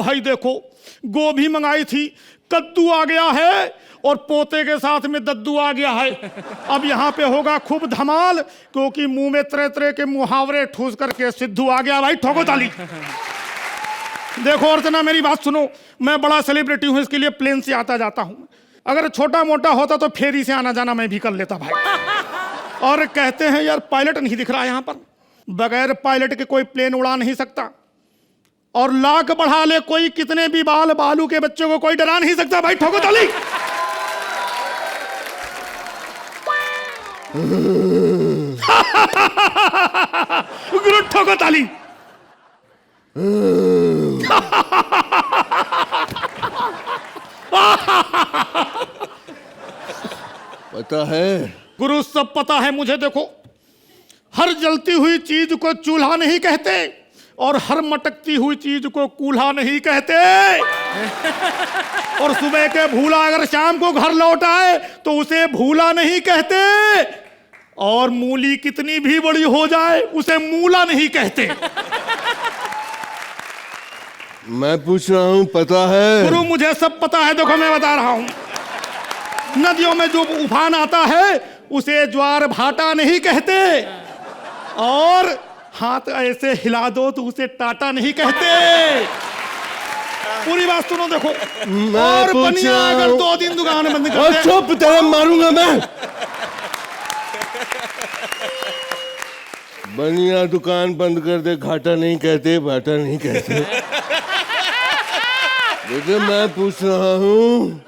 भाई देखो, गोभी मंगाई थी, कद्दू आ गया है और पोते के साथ में दद्दू आ गया है। अब यहाँ पे होगा खूब धमाल, क्योंकि मुंह में तरह तरह के मुहावरे ठूस करके सिद्धू आ गया। भाई ठोको ताली। देखो अर्चना, मेरी बात सुनो, मैं बड़ा सेलिब्रिटी हूँ, इसके लिए प्लेन से आता जाता हूँ। अगर छोटा मोटा होता तो फेरी से आना जाना मैं भी कर लेता भाई। और कहते हैं यार पायलट नहीं दिख रहा यहाँ पर, बगैर पायलट के कोई प्लेन उड़ा नहीं सकता। और लाख बढ़ा ले कोई कितने भी बाल बालू के बच्चों को कोई डरा नहीं सकता। भाई ठोको ताली। गुरु ठोको ताली। पता है गुरु, सब पता है मुझे। देखो, हर जलती हुई चीज को चूल्हा नहीं कहते और हर मटकती हुई चीज को कूल्हा नहीं कहते। और सुबह के भूला अगर शाम को घर लौट आए तो उसे भूला नहीं कहते। और मूली कितनी भी बड़ी हो जाए उसे मूला नहीं कहते। मैं पूछ रहा हूँ, पता है? गुरु मुझे सब पता है। देखो मैं बता रहा हूं, नदियों में जो उफान आता है उसे ज्वार भाटा नहीं कहते। और हाथ ऐसे हिला दो तो उसे टाटा नहीं कहते। पूरी बात सुनो। देखो, और बनिया अगर 2 दिन दुकान बंद कर दे। चुप, तेरे मारूंगा मैं। बनिया दुकान बंद कर दे, घाटा नहीं कहते, भाटा नहीं कहते। देखिए मैं पूछ रहा हूँ,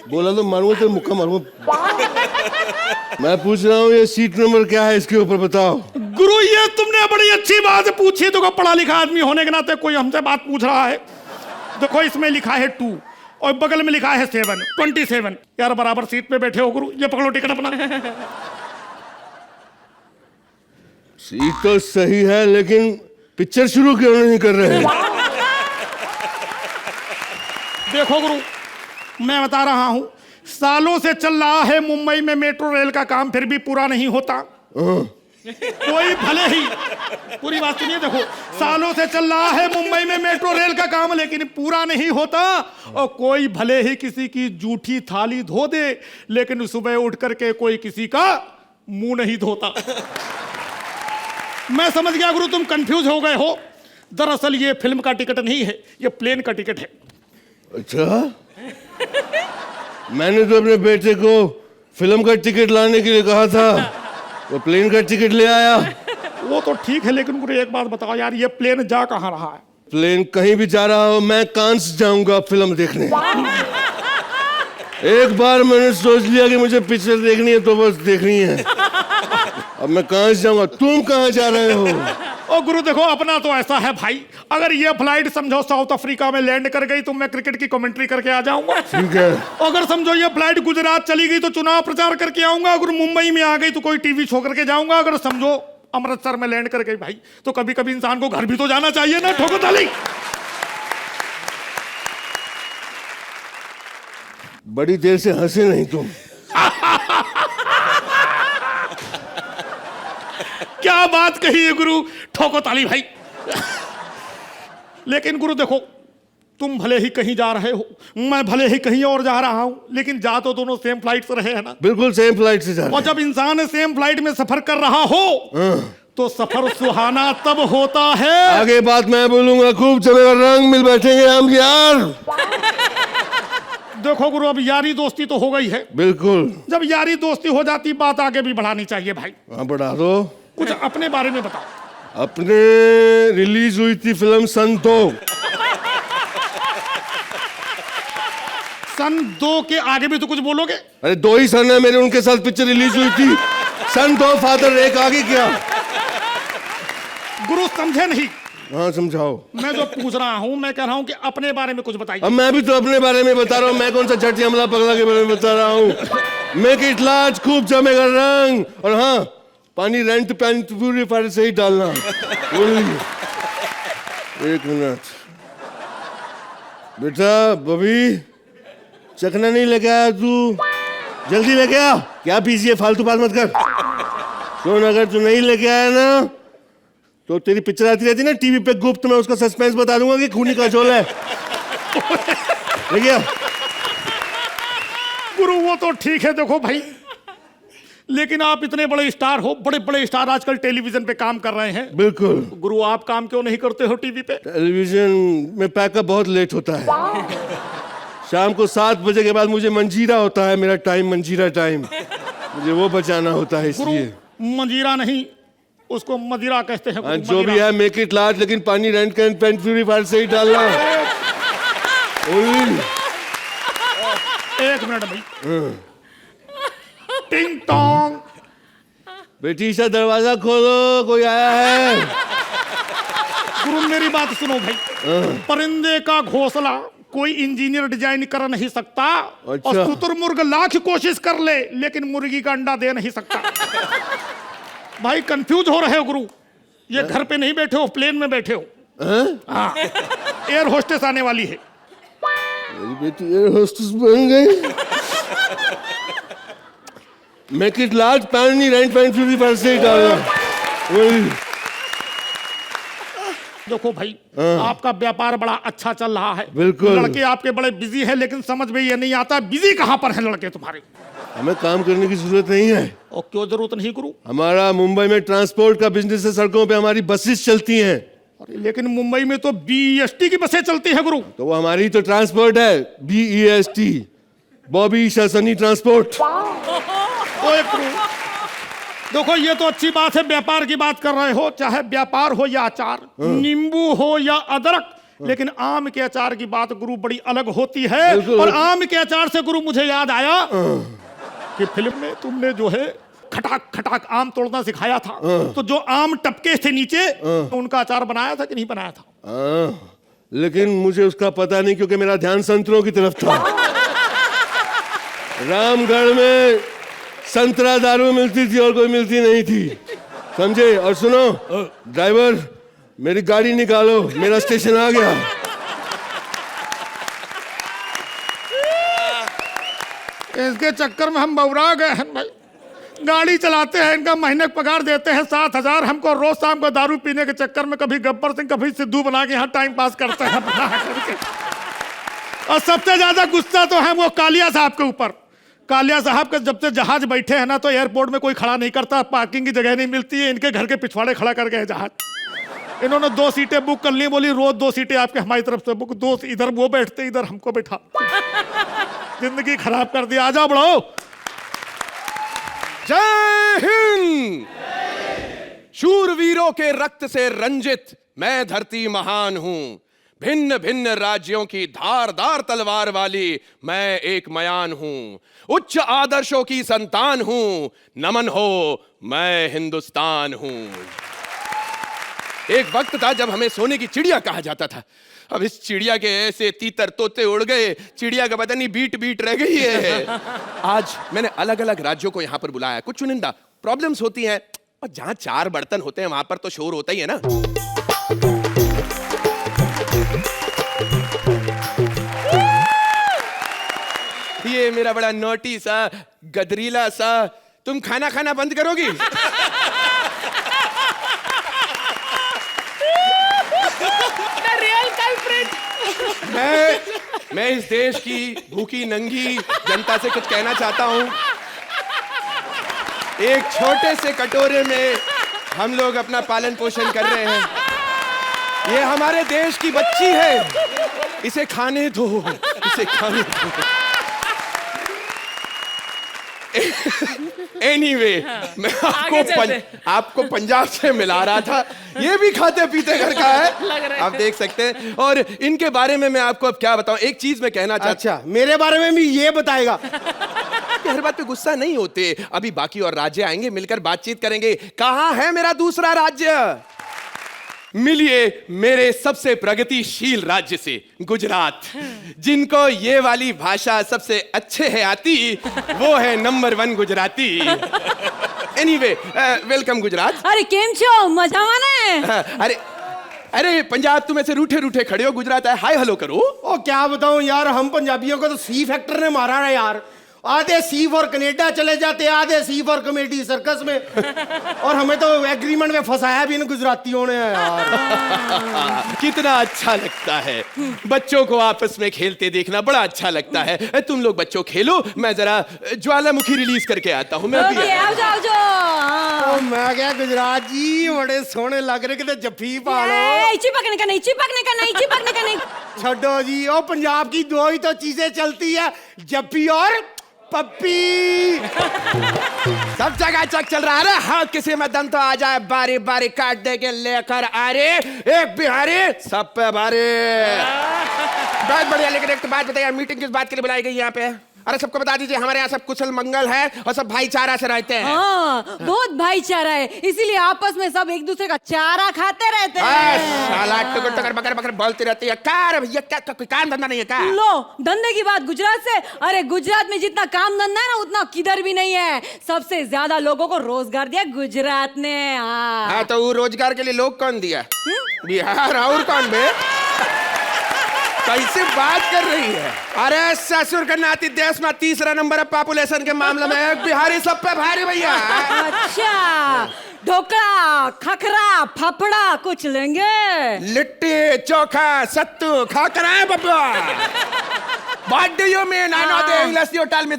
बोला तो मारूंगा, तेरे मुक्का मारूंगा। मैं पूछ रहा हूँ, ये सीट नंबर क्या है, इसके ऊपर बताओ। गुरु ये तुमने बड़ी अच्छी बात पूछी। तो पढ़ा लिखा आदमी होने के नाते कोई हमसे बात पूछ रहा है। देखो इसमें लिखा है 2 और बगल में लिखा है 7, 27। यार बराबर सीट पे बैठे हो गुरु, ये पकड़ो टिकट अपना। सीट तो सही है, लेकिन पिक्चर शुरू क्यों नहीं कर रहे हैं? देखो गुरु, मैं बता रहा हूं, सालों से चल रहा है मुंबई में मेट्रो रेल का काम, फिर भी पूरा नहीं होता। कोई भले ही, पूरी बात सुनिए। देखो, सालों से चल रहा है मुंबई में मेट्रो रेल का काम, लेकिन पूरा नहीं होता। और कोई भले ही किसी की जूठी थाली धो दे, लेकिन सुबह उठ करके कोई किसी का मुंह नहीं धोता। मैं समझ गया गुरु, तुम कंफ्यूज हो गए हो। दरअसल ये फिल्म का टिकट नहीं है, ये प्लेन का टिकट है। अच्छा, मैंने तो अपने बेटे को फिल्म का टिकट लाने के लिए कहा था, वो प्लेन का टिकट ले आया। वो तो ठीक है, लेकिन गुरु एक बात बताओ यार, ये प्लेन जा कहाँ रहा है? प्लेन कहीं भी जा रहा हो, मैं कांस जाऊंगा फिल्म देखने। एक बार मैंने सोच लिया कि मुझे पिक्चर देखनी है तो बस देखनी है। अब मैं कहाँ जाऊंगा? तुम कहाँ जा रहे हो? ओ गुरु देखो, अपना तो ऐसा है भाई, अगर ये फ्लाइट समझो साउथ अफ्रीका में लैंड कर गई तो मैं क्रिकेट की कमेंट्री करके आ जाऊंगा। ठीक है। अगर समझो ये फ्लाइट गुजरात चली गई तो चुनाव प्रचार करके आऊंगा। अगर मुंबई में आ गई तो कोई टीवी शो करके जाऊंगा। अगर समझो अमृतसर में लैंड कर गई भाई, तो कभी कभी इंसान को घर भी तो जाना चाहिए ना। ठोको ताली। बड़ी देर से हंसे नहीं तुम। क्या बात कही है गुरु, ठोको ताली भाई। लेकिन गुरु देखो, तुम भले ही कहीं जा रहे हो, मैं भले ही कहीं और जा रहा हूं, लेकिन जा तो दोनों सेम फ्लाइट से रहे हैं ना। बिल्कुल सेम फ्लाइट से जा रहे हैं। और जब इंसान सेम फ्लाइट में सफर कर रहा हो तो सफर सुहाना तब होता है। आगे बात मैं बोलूंगा, खूब चलेगा, रंग मिल बैठेंगे हम यार। देखो गुरु, अब यारी दोस्ती तो हो गई है। बिल्कुल। जब यारी दोस्ती हो जाती, बात आगे भी बढ़ानी चाहिए भाई। हाँ बढ़ा दो। कुछ अपने बारे में बताओ। अपने रिलीज हुई थी फिल्म सन 2। सन 2 के आगे भी तो कुछ बोलोगे? अरे 2 ही सन है मेरे, उनके साथ पिक्चर रिलीज हुई थी। सन 2 फादर, एक आगे क्या? गुरु समझे नहीं। हाँ समझाओ। मैं जो पूछ रहा हूँ, मैं कह रहा हूँ कि अपने बारे में कुछ बताइए। अब मैं भी तो अपने बारे में बता रहा हूँ। मैं कौन सा झट हमला पगला के बारे में बता रहा हूँ। मेक इट लार्ज, खूब जमेगा रंग। और हाँ, पानी रेंट पैंट पूरी फायर से ही डालना। एक मिनट बेटा, बबी चखना नहीं लेके आया तू? जल्दी लेके आ। क्या पीजिए, फालतू बात मत कर। सुन, अगर तू नहीं लेके आया ना तो तेरी पिक्चर आती रहती ना टीवी पे गुप्त, मैं उसका सस्पेंस बता दूंगा कि खूनी का झोल है। देखिए गुरु वो तो ठीक है, देखो भाई, लेकिन आप इतने बड़े स्टार हो, बड़े बड़े स्टार आजकल टेलीविजन पे काम कर रहे हैं। बिल्कुल। गुरु आप काम क्यों नहीं करते हो टीवी पे? टेलीविजन में पैकअप बहुत लेट होता है। शाम को 7 बजे के बाद मुझे मंजीरा होता है, मेरा टाइम मंजीरा टाइम, मुझे वो बचाना होता है, गुरु इसलिए। मंजीरा नहीं, उसको मदिरा कहते हैं। हाँ, जो भी है मेक इट लार्ज, लेकिन पानी रेंट कैन पेंट प्यूरीफायर से ही डालना। एक मिनट भाई। टिंग टोंग। बेटी सा दरवाजा खोलो, कोई आया है। गुरु मेरी बात सुनो भाई, परिंदे का घोंसला कोई इंजीनियर डिजाइन कर नहीं सकता। अच्छा। और शुतुरमुर्ग लाख कोशिश कर ले, लेकिन मुर्गी का अंडा दे नहीं सकता। भाई कंफ्यूज हो रहे हो गुरु, ये घर पे नहीं बैठे हो, प्लेन में बैठे हो। हाँ, एयर होस्टेस आने वाली है। मेरी बेटी एयर होस्टेस बन गई। मेक इट लार्ज, पानी रेंट पेंट प्यूरीफायर से ही डालना। देखो भाई, आपका व्यापार बड़ा अच्छा चल रहा है। बिल्कुल। लड़के आपके बड़े बिजी हैं, लेकिन समझ में ये नहीं आता बिजी कहाँ पर है लड़के तुम्हारे। हमें काम करने की जरूरत नहीं है। और क्यों जरूरत नहीं गुरु? हमारा मुंबई में ट्रांसपोर्ट का बिजनेस है, सड़कों पे हमारी बसेस चलती हैं। अरे लेकिन मुंबई में तो BEST की बसें चलती है गुरु। तो वो हमारी तो ट्रांसपोर्ट है, BEST, बॉबी शासनी ट्रांसपोर्ट। ओए गुरु, देखो ये तो अच्छी बात है, व्यापार की बात कर रहे हो, चाहे व्यापार हो या अचार, नींबू हो या अदरक, लेकिन आम के अचार की बात गुरु बड़ी अलग होती है। और आम के अचार से गुरु मुझे याद आया कि फिल्म में तुमने जो है खटाक खटाक आम तोड़ना सिखाया था, तो जो आम टपके थे नीचे, तो उनका अचार बनाया था कि नहीं बनाया था? लेकिन मुझे उसका पता नहीं, क्योंकि मेरा ध्यान संतरों की तरफ था। रामगढ़ में संतरा दारू मिलती थी और कोई मिलती नहीं थी, समझे? और सुनो ड्राइवर, मेरी गाड़ी निकालो, मेरा स्टेशन आ गया। इसके चक्कर में हम बौरा गए हैं भाई। गाड़ी चलाते हैं, इनका महीने का पगार देते हैं 7,000, हमको रोज शाम को दारू पीने के चक्कर में कभी गब्बर सिंह कभी सिद्धू बना के यहाँ टाइम पास करते हैं बना करके। और सबसे ज्यादा गुस्सा तो है वो कालिया साहब के ऊपर। कालिया साहब के जब से जहाज बैठे हैं ना, तो एयरपोर्ट में कोई खड़ा नहीं करता, पार्किंग की जगह नहीं मिलती है, इनके घर के पिछवाड़े खड़ा कर गए जहाज। इन्होंने 2 सीटें बुक कर ली, बोली रोज 2 सीटें आपके हमारी तरफ से बुक, 2 इधर वो बैठते, इधर हमको बैठा। जिंदगी खराब कर दी। आ जाओ बढ़ो। जय हिंद। शूरवीरों के रक्त से रंजित मैं धरती महान हूं। भिन्न भिन्न राज्यों की धारदार तलवार वाली मैं एक मयान हूं। उच्च आदर्शों की संतान हूं। नमन हो, मैं हिंदुस्तान हूं। एक वक्त था जब हमें सोने की चिड़िया कहा जाता था। अब इस चिड़िया के ऐसे तीतर तोते उड़ गए, चिड़िया का पता नहीं बीट बीट रह गई है। आज मैंने अलग अलग राज्यों को यहां पर बुलाया। कुछ चुनिंदा प्रॉब्लम्स होती हैं, और जहां 4 बर्तन होते हैं वहां पर तो शोर होता ही है ना। ये मेरा बड़ा नोटी सा गदरीला सा, तुम खाना खाना बंद करोगी? मैं इस देश की भूखी नंगी जनता से कुछ कहना चाहता हूं। एक छोटे से कटोरे में हम लोग अपना पालन पोषण कर रहे हैं। ये हमारे देश की बच्ची है, इसे खाने दो, इसे खाने दो। Anyway, मैं आपको पंजाब से मिला रहा था। ये भी खाते पीते घर का है, आप देख सकते हैं। और इनके बारे में मैं आपको अब क्या बताऊं। एक चीज मैं कहना चाहता। अच्छा, मेरे बारे में भी ये बताएगा? हर बात पे गुस्सा नहीं होते, अभी बाकी और राज्य आएंगे, मिलकर बातचीत करेंगे। कहां है मेरा दूसरा राज्य? मिलिए मेरे सबसे प्रगतिशील राज्य से, गुजरात। जिनको ये वाली भाषा सबसे अच्छे है आती, वो है number 1 Gujarati. Anyway, welcome Gujarat. अरे केम छो, मजामा ने? अरे पंजाब तुम ऐसे रूठे रूठे खड़े हो, गुजरात है, हाय हेलो करो। ओ क्या बताऊं यार, हम पंजाबियों को तो सी फैक्टर ने मारा है यार। आधे सी फॉर कनेडा चले जाते, आधे सी फॉर कॉमेडी सर्कस में। और हमें तो एग्रीमेंट में फंसाया भी इन गुजरातियों ने यार। कितना अच्छा लगता है बच्चों को आपस में खेलते देखना, बड़ा अच्छा लगता है। तुम लोग बच्चों खेलो, मैं जरा ज्वालामुखी रिलीज करके आता हूँ। मैं भी ओके, आओ जाओ जाओ। तो मैं क्या गुजरात जी बड़े सोने लग रहे, कितने जफ्फी पालो। चिपकने का नहीं, चिपकने का नहीं, चिपकने का नहीं। छोड़ो जी, ओ पंजाब की दो ही तो चीजें चलती है, जफ्फी और पप्पी। सब जगह चक चल रहा है। अरे हाँ, किसी में दम तो आ जाए, बारी बारी काट दे के लेकर आ रे एक बिहारी सब पे भारी। बहुत बढ़िया, लेकिन एक तो बात बताइए, मीटिंग किस बात के लिए बुलाई गई यहाँ पे? अरे सबको बता दीजिए, हमारे यहाँ सब कुशल मंगल है और सब भाईचारा से रहते हैं। हाँ, बहुत भाईचारा है, इसीलिए आपस में सब एक दूसरे का चारा खाते रहते हैं। साला टुकर टुकर बकर बकर बोलती रहती है। क्या भैया, क्या कोई काम धंधा नहीं है क्या? लो, धंधे की बात गुजरात से। अरे गुजरात में जितना काम धंधा है ना, उतना किधर भी नहीं है। सबसे ज्यादा लोगों को रोजगार दिया गुजरात ने। हाँ, तो वो रोजगार के लिए लोग कौन दिया? बिहार। और कौन बे? कैसे बात कर रही है? अरे ससुर का नाती देश में तीसरा नंबर है पॉपुलेशन के मामले में, एक बिहारी सब पे भारी भैया। अच्छा, ढोकला, खखरा, फाफड़ा कुछ लेंगे? लिट्टी चोखा सत्तू खा कर आए बब्बा। What do you mean? I know the English you tell me,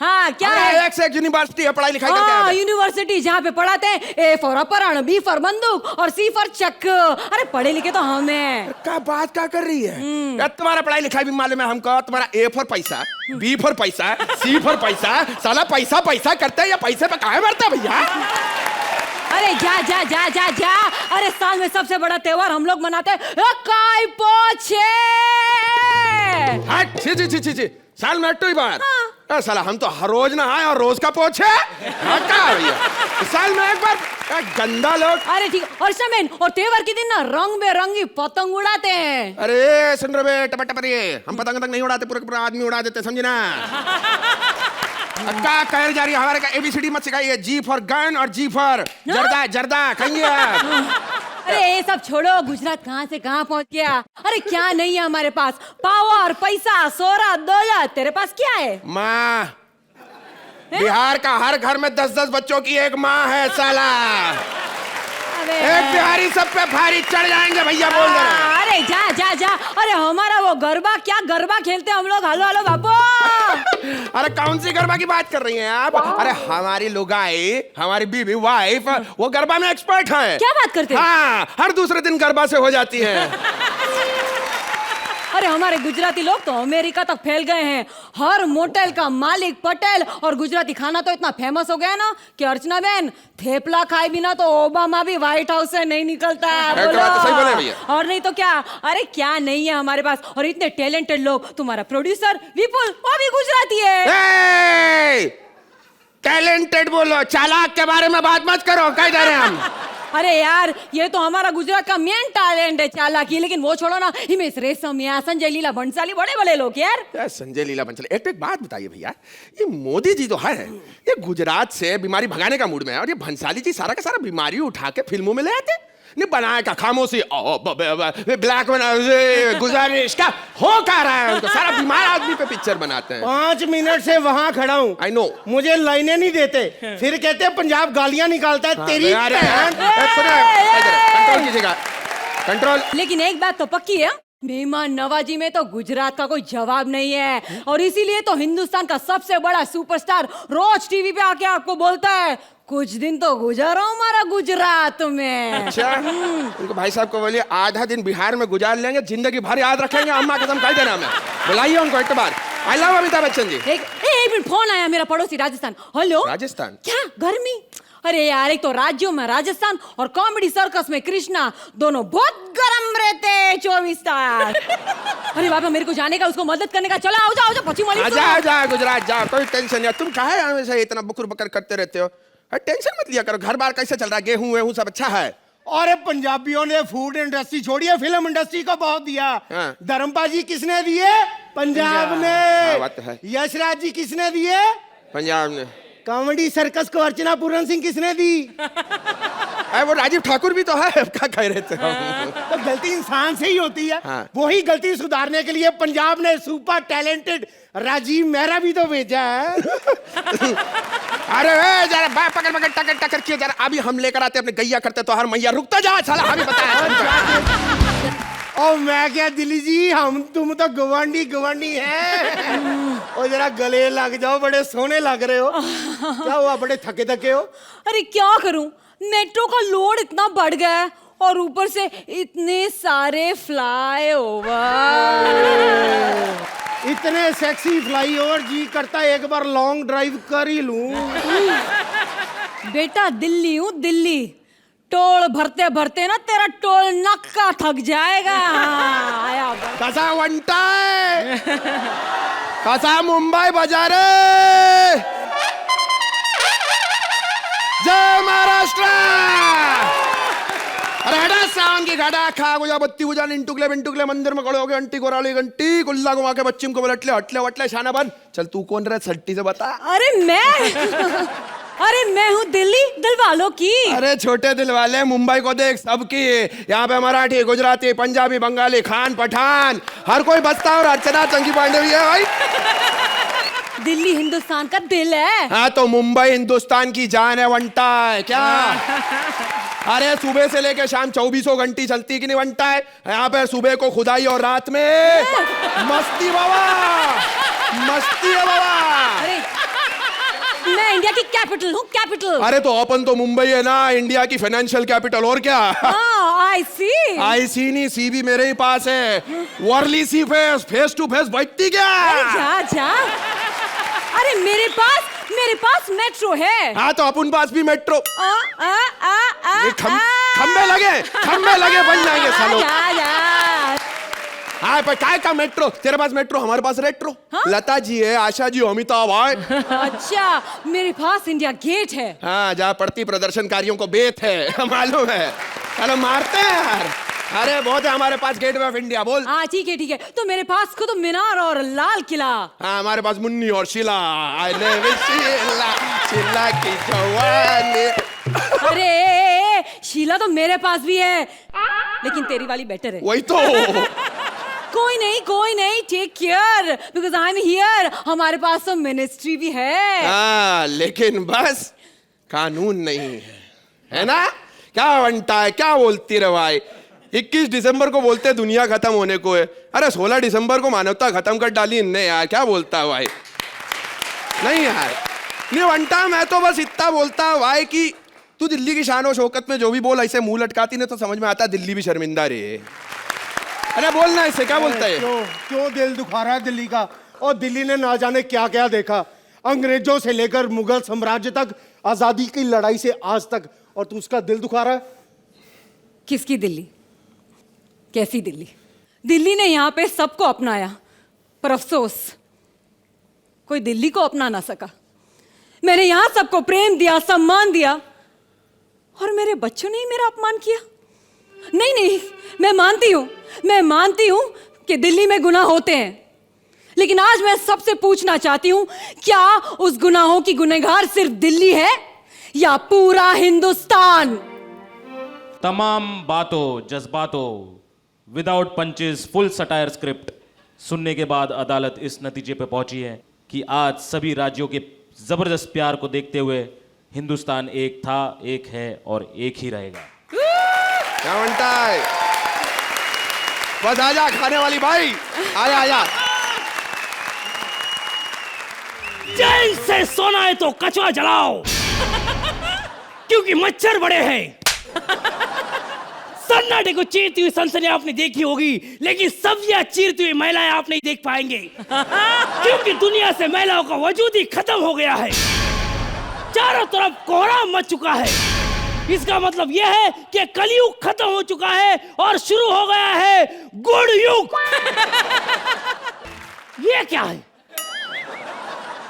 हाँ, क्या अरे है? एक से एक यूनिवर्सिटी है, पढ़ाई लिखाई करके आए थे। यूनिवर्सिटी जहाँ पे पढ़ाते हैं ए फॉर अपहरण, बी फॉर बंदूक और सी फॉर चक। अरे पढ़े लिखे तो हमें। क्या बात क्या कर रही है? यार तुम्हारा पढ़ाई लिखाई भी मालूम है हमको। तुम्हारा ए फॉर पैसा, बी फॉर पैसा, सी फॉर पैसा। साला पैसा पैसा करता है या पैसे पे काहे मरता है भैया? अरे जा जा जा जा जा। अरे साल में सबसे बड़ा त्योहार हम लोग मनाते हैं काई पोछे। हट, छी छी छी छी छी। साल में एक ही बार। साला हम तो हर रोज नहाए और रोज का पोछे। हटा भैया, साल में एक बार। गंदा लोग। अरे ठीक, और शमेन और त्योहार के दिन ना रंग बेरंगी पतंग उड़ाते हैं। अरे सुन रहे बे टपटपरी, हम पतंग तक नहीं उड़ाते, पूरे पूरा आदमी उड़ा देते, समझे ना? क्या कह जा रही है? हमारे का एबीसीडी मत सिखाइए। जी फॉर गन और जी फॉर जर्दा। जर्दा कहेंगे आप? अरे ये सब छोड़ो, गुजरात कहाँ से कहाँ पहुँच गया। अरे क्या नहीं है हमारे पास? पावर, पैसा, शोहरत, दौलत। तेरे पास क्या है? माँ। बिहार का हर घर में 10-10 बच्चों की एक माँ है साला। एक बिहारी सब पे भारी चढ़ जाएंगे भैया, बोल दे रहे। अरे जा जा जा। अरे हमारा वो गरबा, क्या गरबा खेलते हैं हम लोग। हेलो हेलो बापू। अरे कौन सी गरबा की बात कर रही हैं आप? अरे हमारी लुगाई, हमारी बीवी वाइफ, वो गरबा में एक्सपर्ट है। क्या बात करते हैं? हाँ, हर दूसरे दिन गरबा से हो जाती है। अरे हमारे गुजराती लोग तो अमेरिका तक फैल गए हैं। हर मोटेल का मालिक पटेल। और गुजराती खाना तो इतना फेमस हो गया है ना कि अर्चना बहन थेपला खाए बिना तो ओबामा भी व्हाइट हाउस से नहीं निकलता है। बोलो। तो सही बोले भैया। और नहीं तो क्या। अरे क्या नहीं है हमारे पास। और इतने टैलेंटेड लोग। तुम्हारा प्रोड्यूसर विपुल, वो भी गुजराती है। टैलेंटेड बोलो, चालाक के बारे में बात मत करो। कह दे रहे हैं हम। अरे यार, ये तो हमारा गुजरात का मेन टैलेंट है, चालाकी। लेकिन वो छोड़ो ना, हिमेश रेशमिया, संजय लीला भंसाली, बड़े बड़े लोग यार। संजय लीला भंसाली। एक बात बताइए भैया, ये मोदी जी जो है, ये गुजरात से बीमारी भगाने का मूड में है, और ये भंसाली जी सारा का सारा बीमारी उठा के फिल्मों में ले आते। नहीं बनाया का खामोशी, ब्लैक गुजारिश का हो क्या रहा है? उनको सारा बीमार आदमी पे पिक्चर बनाते हैं। 5 मिनट से वहां खड़ा हूँ। I know. मुझे लाइनें नहीं देते, फिर कहते हैं पंजाब गालियां निकालता है। तेरी कंट्रोल कीजिएगा, कंट्रोल। लेकिन एक बात तो पक्की है, मेहमान नवाजी में तो गुजरात का कोई जवाब नहीं है। और इसीलिए तो हिंदुस्तान का सबसे बड़ा सुपरस्टार रोज टीवी पे आके आपको बोलता है कुछ दिन तो गुजारो हमारा गुजरात में। अच्छा, उनको भाई साहब को बोलिए आधा दिन बिहार में गुजार लेंगे, जिंदगी भर याद रखेंगे। अम्मा कसम कह देना, हमें बुलाइए उनको एक बार। I love Amitabh Bachchan ji. एक मिनट, फोन आया मेरा पड़ोसी राजस्थान। हेलो। राजस्थान? क्या गर्मी? अरे यार, एक तो राज्यों में राजस्थान और कॉमेडी सर्कस में कृष्णा, दोनों बहुत गर्म रहते 24 स्टार। अरे बाबा, मेरे को जाने का, उसको मदद करने का। चलो आओ जाओ, पश्चिम वाली जा गुजरात जा, कोई टेंशन नहीं। तुम काहे हमेशा इतना बुकुर बकर करते रहते हो? टेंशन मत लिया करो। घर बार कैसे चल रहा है? गेहूं वेहूं सब अच्छा है? और पंजाबियों ने फूड इंडस्ट्री छोड़ी है, फिल्म इंडस्ट्री को बहुत दिया। हाँ। धर्मपाल किसने दिए? पंजाब ने। बात है। यशराज जी किसने दिए? पंजाब ने। कॉमेडी सर्कस को अर्चना पूरन सिंह किसने दी? अरे वो राजीव ठाकुर भी तो है, अब क्या कह रहे थे तो गलती इंसान से ही होती है। हाँ। वही गलती सुधारने के लिए पंजाब ने सुपर टैलेंटेड राजीव मेहरा भी तो भेजा है। अरे जरा पकड़ पकड़ टकर टकर किए जरा, अभी हम लेकर आते अपने गैया करते तो हर मैया रुकता जा साला, हमें बताया। और मैं क्या दिल्ली जी, हम तुम तो गवांडी गवांडी हैं। और जरा गले लग जाओ, बड़े सोने लग रहे हो। क्या हुआ, बड़े थके थके हो? अरे क्या करूं, मेट्रो का लोड इतना बढ़ गया है और ऊपर से इतने सारे फ्लाईओवर। इतने सेक्सी फ्लाईओवर, जी करता है एक बार लॉन्ग ड्राइव कर ही लूं। बेटा दिल्ली हूँ दिल्ली, टोल भरते भरते ना तेरा टोल नक्का थक जाएगा। आया बस। कसा वंटाय, कसा मुंबई बाजार, जय महाराष्ट्र। अरे हटा सावन की घाटा खा गुजा बत्ती गुजा निंटुकले बिंटुकले मंदिर में खड़े हो गए, घंटी गोराली घंटी कुल्ला घुमा के बच्चिम को बलटले हटले वटले शाना बन। चल तू कौन रहा सट्टी से बता। अरे मैं हूँ दिल्ली दिल वालों की। अरे छोटे दिल वाले, मुंबई को देख सबकी, यहाँ पे मराठी गुजराती पंजाबी बंगाली खान पठान हर कोई बसता है, और अर्चना चंकी पांडे भी है भाई। दिल्ली हिंदुस्तान का दिल है। हाँ तो मुंबई हिंदुस्तान की जान है वंटा है क्या। अरे सुबह से लेके शाम 24 घंटी चलती कि नहीं वंटा है। यहाँ पे सुबह को खुदाई और रात में मस्ती बाबा, मस्ती है बाबा। अरे मैं इंडिया की कैपिटल हूँ, कैपिटल। अरे तो अपन तो मुंबई है ना, इंडिया की फाइनेंशियल कैपिटल, और क्या। आई सी नहीं, सी भी मेरे ही पास है। वर्ली सी फेस टू फेस बैठती क्या। जा। अरे मेरे पास मेट्रो है। हाँ तो अपन पास भी मेट्रो। खम्बे आ, लगे बन जाएंगे सालों। जा। हाँ पर काय का मेट्रो, तेरे पास मेट्रो हमारे पास रेट्रो। हाँ? लता जी है, आशा जी, अमिताभ है। अच्छा मेरे पास इंडिया गेट है। हाँ जहाँ पड़ती प्रदर्शनकारियों को बेत है, मालूम है। चलो मारते हैं यार। अरे बहुत है हमारे पास गेटवे ऑफ इंडिया, बोल। हाँ ठीक है। तो मेरे पास खुद मीनार और लाल किला। हाँ हमारे पास मुन्नी और शीला। I love शीला की जवानी। अरे शीला तो मेरे पास भी है, लेकिन तेरी वाली बेटर है। वही तो। कोई नहीं, take care because I am here. हमारे पास तो मिनिस्ट्री भी है। हाँ लेकिन बस कानून नहीं है ना। क्या बनता है, क्या बोलती रे भाई। 21 दिसंबर को बोलते दुनिया खत्म होने को है, अरे 16 दिसंबर को मानवता खत्म कर डाली इनने यार। क्या बोलता है भाई। नहीं यार नहीं बनता, मैं तो बस इतना बोलता है भाई कि तू दिल्ली की शान और शौकत में जो भी बोल ऐसे मुंह लटकाती ना तो समझ में आता दिल्ली भी शर्मिंदा रे। अरे बोलना ऐसे, क्या बोलता है। क्यों दिल दुखा रहा है दिल्ली का। और दिल्ली ने ना जाने क्या क्या देखा, अंग्रेजों से लेकर मुगल साम्राज्य तक, आजादी की लड़ाई से आज तक, और तू उसका दिल दुखा रहा है। किसकी दिल्ली, कैसी दिल्ली। दिल्ली ने यहाँ पे सबको अपनाया, पर अफसोस कोई दिल्ली को अपना ना सका। मैंने यहाँ सबको प्रेम दिया, सम्मान दिया, और मेरे बच्चों ने ही मेरा अपमान किया। नहीं, मैं मानती हूं कि दिल्ली में गुनाह होते हैं, लेकिन आज मैं सबसे पूछना चाहती हूं, क्या उस गुनाहों की गुनहगार सिर्फ दिल्ली है या पूरा हिंदुस्तान। तमाम बातों जज्बातों without punches full satire script सुनने के बाद अदालत इस नतीजे पर पहुंची है कि आज सभी राज्यों के जबरदस्त प्यार को देखते हुए हिंदुस्तान एक था, एक है और एक ही रहेगा। क्या बनता है, बस आजा खाने वाली भाई, आजा। चैन से सोना है तो कचवा जलाओ, क्योंकि मच्छर बड़े हैं। सन्नाटे को चीरती हुई सनसनी आपने देखी होगी, लेकिन सब्जियां चीरती हुई महिलाएं आप नहीं देख पाएंगे, क्योंकि दुनिया से महिलाओं का वजूद ही खत्म हो गया है। चारों तरफ कोहरा मच चुका है। इसका मतलब यह है कि कलयुग खत्म हो चुका है और शुरू हो गया है गुड़ युग। ये क्या है,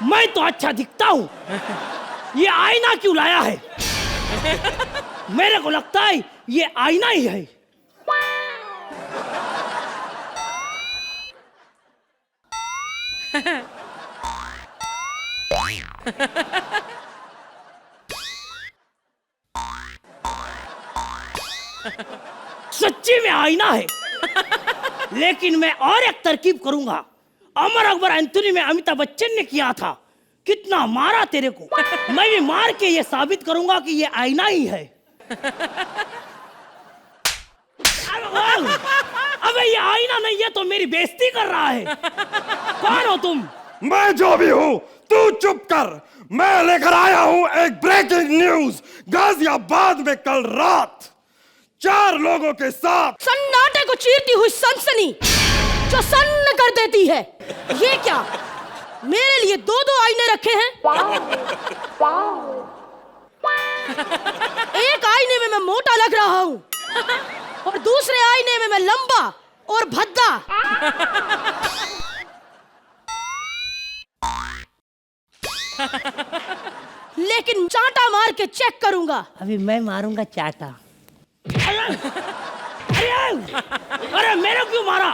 मैं तो अच्छा दिखता हूं, ये आईना क्यों लाया है। मेरे को लगता है ये आईना ही है। सच्ची में आईना है। लेकिन मैं और एक तरकीब करूंगा। अमर अकबर एंथोनी में अमिताभ बच्चन ने किया था, कितना मारा तेरे को, मैं भी मार के ये साबित करूंगा कि ये आईना ही है। अबे ये आईना नहीं है तो मेरी बेइज्जती कर रहा है। कौन हो तुम? मैं जो भी हूँ तू चुप कर। मैं लेकर आया हूँ एक ब्रेकिंग न्यूज। गाजियाबाद में कल रात 4 लोगों के साथ सन्नाटे को चीरती हुई सनसनी जो सन्न कर देती है। ये क्या, मेरे लिए 2-2 आईने रखे हैं? एक आईने में मैं मोटा लग रहा हूँ और दूसरे आईने में मैं लंबा और भद्दा। लेकिन चांटा मार के चेक करूंगा। अभी मैं मारूंगा चाटा। अरे मेरे क्यों मारा?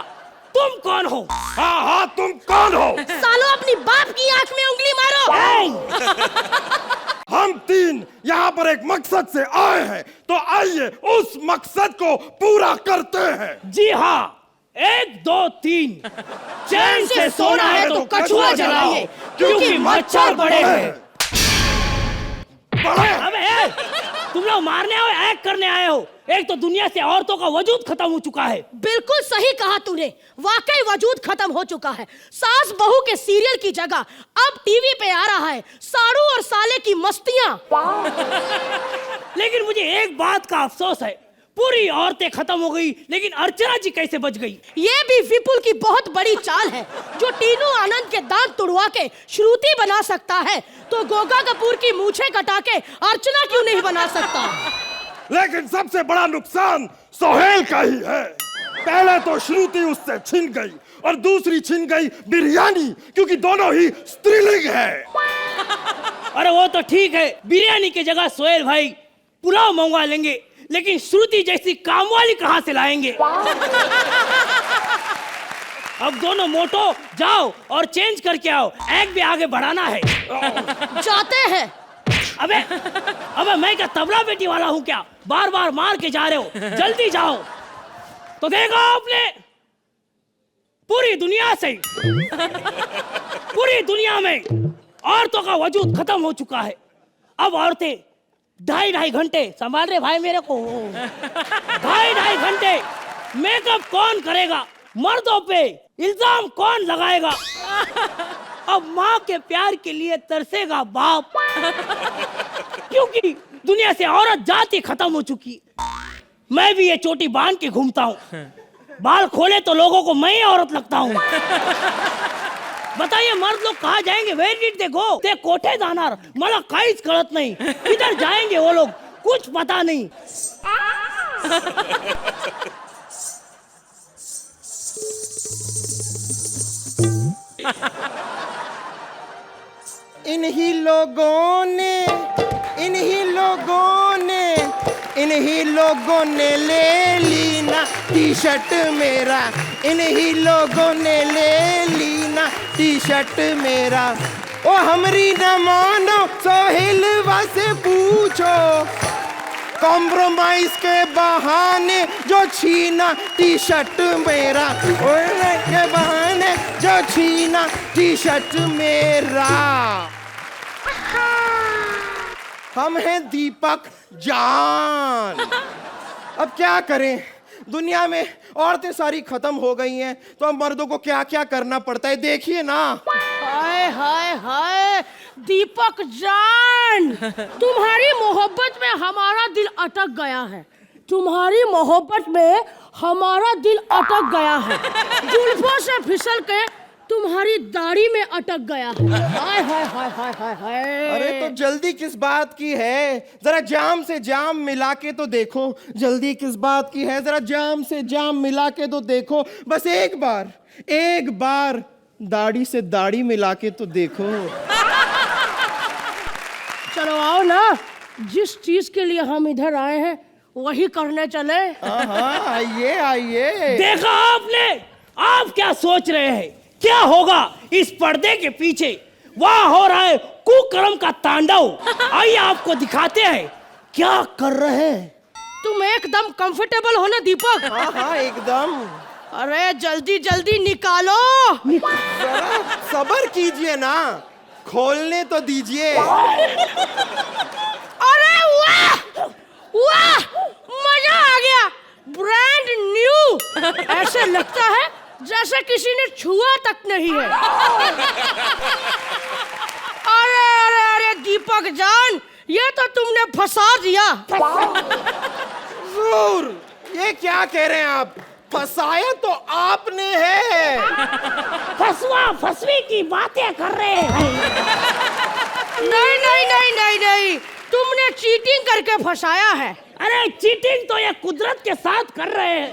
तुम कौन हो? हाँ हाँ तुम कौन हो? सालो अपनी बाप की आंख में उंगली मारो। हम 3 यहाँ पर एक मकसद से आए हैं, तो आइए उस मकसद को पूरा करते हैं। जी हाँ, 1 2 3 चैन से सोना है तो कछुआ जलाइए, क्योंकि मच्छर बड़े हैं। अबे तुम लोग मारने आए हो, एक्ट करने आए हो? एक तो दुनिया से औरतों का वजूद खत्म हो चुका है। बिल्कुल सही कहा तूने, वाकई वजूद खत्म हो चुका है। सास बहू के सीरियल की जगह अब टीवी पे आ रहा है साड़ू और साले की मस्तियां। लेकिन मुझे एक बात का अफसोस है, पूरी औरतें खत्म हो गई, लेकिन अर्चना जी कैसे बच गई? ये भी विपुल की बहुत बड़ी चाल है। जो टीनू आनंद के दांत तुड़वा के श्रुति बना सकता है, तो गोगा कपूर की मूछें कटा के अर्चना क्यों नहीं बना सकता? लेकिन सबसे बड़ा नुकसान सोहेल का ही है। पहले तो श्रुति उससे छिन गई और दूसरी छिन गई बिरयानी, क्योंकि दोनों ही स्त्रीलिंग है। अरे वो तो ठीक है, बिरयानी की जगह सोहेल भाई पुलाव मंगवा लेंगे, लेकिन श्रुति जैसी कामवाली कहां से लाएंगे? अब दोनों मोटो जाओ और चेंज करके आओ, एक्ट भी आगे बढ़ाना है। जाते हैं। अबे मैं क्या तबला बेटी वाला हूँ क्या? बार बार मार के जा रहे हो, जल्दी जाओ। तो देखो आपने, पूरी दुनिया में औरतों का वजूद खत्म हो चुका है। अब औरतें 2.5 घंटे संभाल रहे भाई मेरे को। 2.5 घंटे मेकअप कौन करेगा? मर्दों पे इल्जाम कौन लगाएगा? अब माँ के प्यार के लिए तरसेगा बाप, क्योंकि दुनिया से औरत जाति खत्म हो चुकी। मैं भी ये चोटी बांध के घूमता हूँ, बाल खोले तो लोगों को मैं ही औरत लगता हूँ। बताइए मर्द लोग कहाँ जाएंगे? वेयर डिड दे गो? ते कोठे जाणार, मला काहीच कळत नहीं। किधर जाएंगे वो लोग, कुछ पता नहीं। इन्हीं लोगों ने ले ली ना टी-शर्ट मेरा। इन्हीं लोगों ने ले ली ना टी-शर्ट मेरा। ओ हमरी न मानो सोहेलवा से पूछो, कॉम्प्रोमाइज के बहाने जो छीना टी-शर्ट मेरा। ओए के बहाने जो छीना टी-शर्ट मेरा। हम हैं दीपक जान। अब क्या करें, दुनिया में औरतें सारी खत्म हो गई हैं, तो अब मर्दों को क्या क्या करना पड़ता है देखिए ना। हाय हाय हाय दीपक जान, तुम्हारी मोहब्बत में हमारा दिल अटक गया है। तुम्हारी मोहब्बत में हमारा दिल अटक गया है। जुल्फों से फिसल के तुम्हारी दाढ़ी में अटक गया है। हाय हाय हाय हाय हाय हाय। अरे तो जल्दी किस बात की है? जरा जाम से जाम मिला के तो देखो। जल्दी किस बात की है? जरा जाम से जाम मिला के तो देखो। बस एक बार दाढ़ी से दाढ़ी मिला के तो देखो। चलो आओ ना, जिस चीज के लिए हम इधर आए हैं वही करने चले। हाँ आइए आइए। देखा आपने? आप क्या सोच रहे हैं क्या होगा इस पर्दे के पीछे? वहां हो रहा है कुकर्म का तांडव। आइए आपको दिखाते हैं क्या कर रहे हैं। तुम एकदम कंफर्टेबल हो ना दीपक? हाँ हाँ एकदम। अरे जल्दी जल्दी निकालो। जरा सब्र कीजिए ना, खोलने तो दीजिए। अरे वाह वाह, मजा आ गया, ब्रांड न्यू। ऐसे लगता है जैसे किसी ने छुआ तक नहीं है। अरे अरे अरे दीपक जान, ये तो तुमने फंसा दिया। जरूर, ये क्या कह रहे हैं आप? फंसाया तो आपने है। फसवा फसवी की बातें कर रहे हैं। नहीं नहीं नहीं नहीं नहीं, तुमने चीटिंग करके फंसाया है। अरे चीटिंग तो ये कुदरत के साथ कर रहे हैं।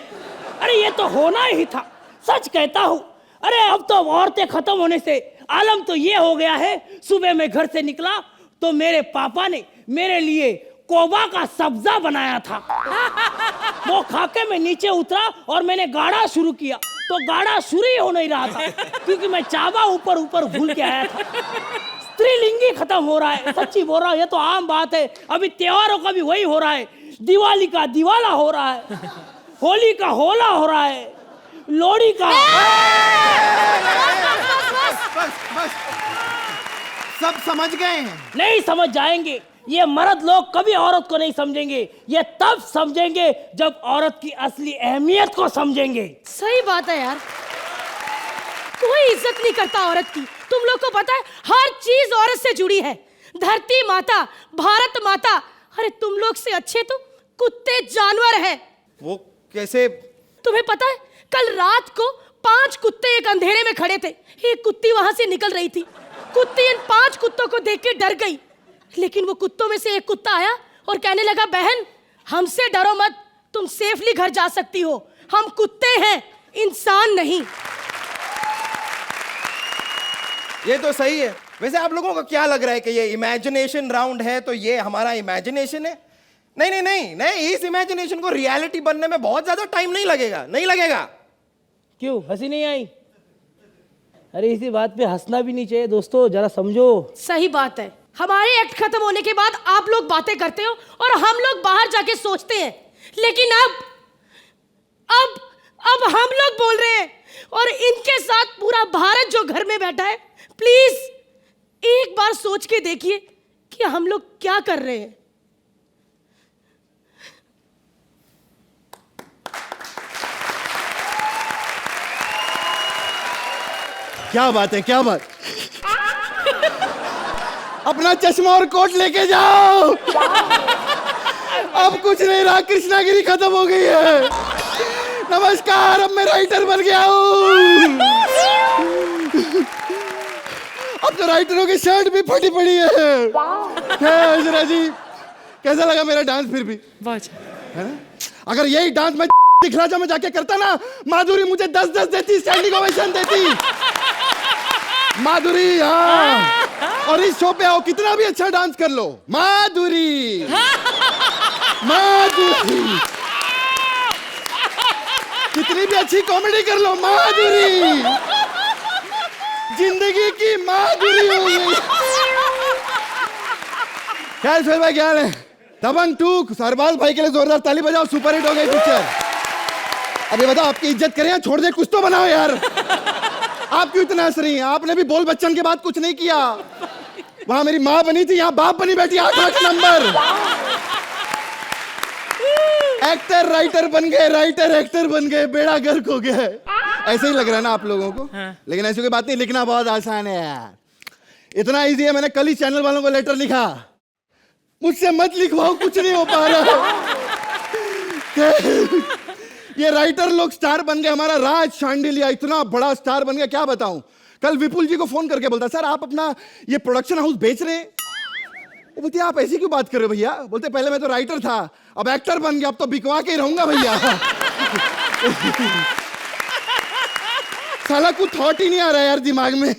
अरे ये तो होना ही था, सच कहता हूँ। अरे अब तो औरतें खत्म होने से आलम तो ये हो गया है, सुबह में घर से निकला तो मेरे पापा ने मेरे लिए कोबा का सब्जा बनाया था। वो खाके मैं नीचे उतरा और मैंने गाड़ा शुरू किया तो गाड़ा शुरू ही हो नहीं रहा था, क्योंकि मैं चावा ऊपर ऊपर भूल के आया था। स्त्रीलिंगी खत्म हो रहा है, सच्ची बोल रहा हूँ, ये तो आम बात है। अभी त्योहारों का भी वही हो रहा है, दिवाली का दिवाला हो रहा है, होली का होला हो रहा है, लोहड़ी का। बस सब समझ गए हैं। नहीं समझ जाएंगे, ये मर्द लोग कभी औरत को नहीं समझेंगे। ये तब समझेंगे जब औरत की असली अहमियत को समझेंगे। सही बात है यार, कोई इज्जत नहीं करता औरत की। तुम लोग को पता है हर चीज औरत से जुड़ी है, धरती माता, भारत माता। अरे तुम लोग से अच्छे तो कुत्ते जानवर हैं। वो कैसे? तुम्हें पता है कल रात को 5 कुत्ते एक अंधेरे में खड़े थे। एक कुत्ती वहां से निकल रही थी। कुत्ती इन 5 कुत्तों को देख के डर गई, लेकिन वो कुत्तों में से एक कुत्ता आया और कहने लगा, बहन हमसे डरो मत, तुम सेफली घर जा सकती हो, हम कुत्ते हैं, इंसान नहीं। ये तो सही है। वैसे आप लोगों को क्या लग रहा है कि ये इमेजिनेशन राउंड है तो ये हमारा इमेजिनेशन है? नहीं नहीं नहीं नहीं, इस इमेजिनेशन को रियलिटी बनने में बहुत ज्यादा टाइम नहीं लगेगा। नहीं लगेगा। क्यों हंसी नहीं आई? अरे इसी बात पे हंसना भी नहीं चाहिए दोस्तों, जरा समझो। सही बात है, हमारे एक्ट खत्म होने के बाद आप लोग बातें करते हो और हम लोग बाहर जाके सोचते हैं, लेकिन अब हम लोग बोल रहे हैं और इनके साथ पूरा भारत जो घर में बैठा है। प्लीज एक बार सोच के देखिए कि हम लोग क्या कर रहे हैं। क्या बात है, क्या बात। अपना चश्मा और कोट लेके जाओ। अब कुछ नहीं रहा, कृष्णागिरी खत्म हो गई है। नमस्कार, अब मैं राइटर बन गया हूँ। अब तो राइटरों की शर्ट भी फटी पड़ी है। क्या जी, कैसा लगा मेरा डांस? फिर भी है ना? अगर यही डांस मैं दिखराजा में जाके करता ना, माधुरी मुझे 10-10 देती, स्टैंडिंग ओवेशन देती। माधुरी, हाँ। और इस शो पे आओ, कितना भी अच्छा डांस कर लो, माधुरी माधुरी, कितनी भी अच्छी कॉमेडी कर लो, माधुरी जिंदगी की माधुरी हो गई। खैर सोहेल भाई, क्या हाल है? दबंग 2 सरबाल भाई के लिए जोरदार ताली बजाओ, सुपर हिट हो गई पिक्चर। अब ये बताओ, आपकी इज्जत करें या छोड़ दे? कुछ तो बनाओ यार। आप क्यों इतना हंस रही हैं? आपने भी बोल बच्चन के बाद कुछ नहीं किया। वहां मेरी माँ बनी थी, यहाँ बाप बनी बैठी, 8 नंबर। एक्टर राइटर बन गए, राइटर एक्टर बन गए, बेड़ा गर्क हो गया। ऐसे ही लग रहा है ना आप लोगों को? लेकिन ऐसी कोई बात नहीं, लिखना बहुत आसान है यार। इतना इजी है, मैंने कल ही चैनल वालों को लेटर लिखा। मुझसे मत लिखवाओ, कुछ नहीं हो पा रहा। ये राइटर लोग स्टार बन गए। हमारा राज शांडिलिया इतना बड़ा स्टार बन गया, क्या बताऊं। कल विपुल जी को फोन करके बोलता, सर आप अपना ये प्रोडक्शन हाउस बेच रहे हैं? वो बोलते, आप ऐसी क्यों बात कर रहे हो भैया? बोलते, पहले मैं तो राइटर था, अब एक्टर बन गया, अब तो बिकवा के ही रहूंगा भैया। साला कुछ थॉट ही नहीं आ रहा यार दिमाग में।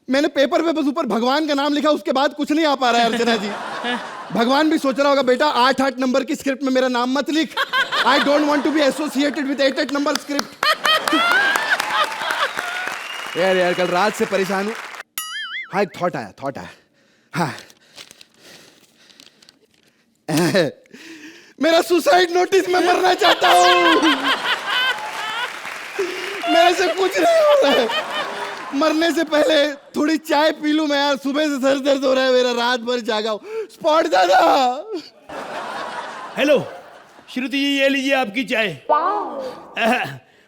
मैंने पेपर पे बस ऊपर भगवान का नाम लिखा, उसके बाद कुछ नहीं आ पा रहा है अर्चना जी। भगवान भी सोच रहा होगा, बेटा 8-8 नंबर की स्क्रिप्ट में मेरा नाम मत लिख। I don't want to be associated with 8-8 number script. यार कल रात से परेशान हूं। हाँ, एक थॉट आया। हाँ मेरा सुसाइड नोटिस, मैं मरना चाहता हूँ। मेरे से कुछ नहीं हो रहा है। मरने से पहले थोड़ी चाय पी लूं मैं यार, सुबह से सर दर्द हो रहा है मेरा, रात भर जागा हूं। स्पॉट दादा। हेलो श्रुति जी, ये लीजिए आपकी चाय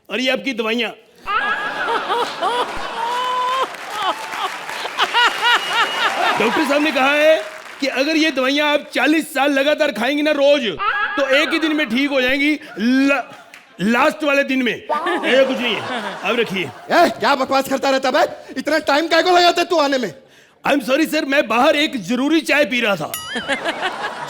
और ये आपकी दवाइयाँ। डॉक्टर साहब ने कहा है कि अगर ये दवाइयाँ आप 40 साल लगातार खाएंगी ना रोज, तो एक ही दिन में ठीक हो जाएंगी। लास्ट वाले दिन में ये कुछ नहीं है। अब रखिए। क्या बकवास करता रहता है? इतना टाइम क्या को लगाता है तू आने में? आई एम सॉरी सर, मैं बाहर एक जरूरी चाय पी रहा था।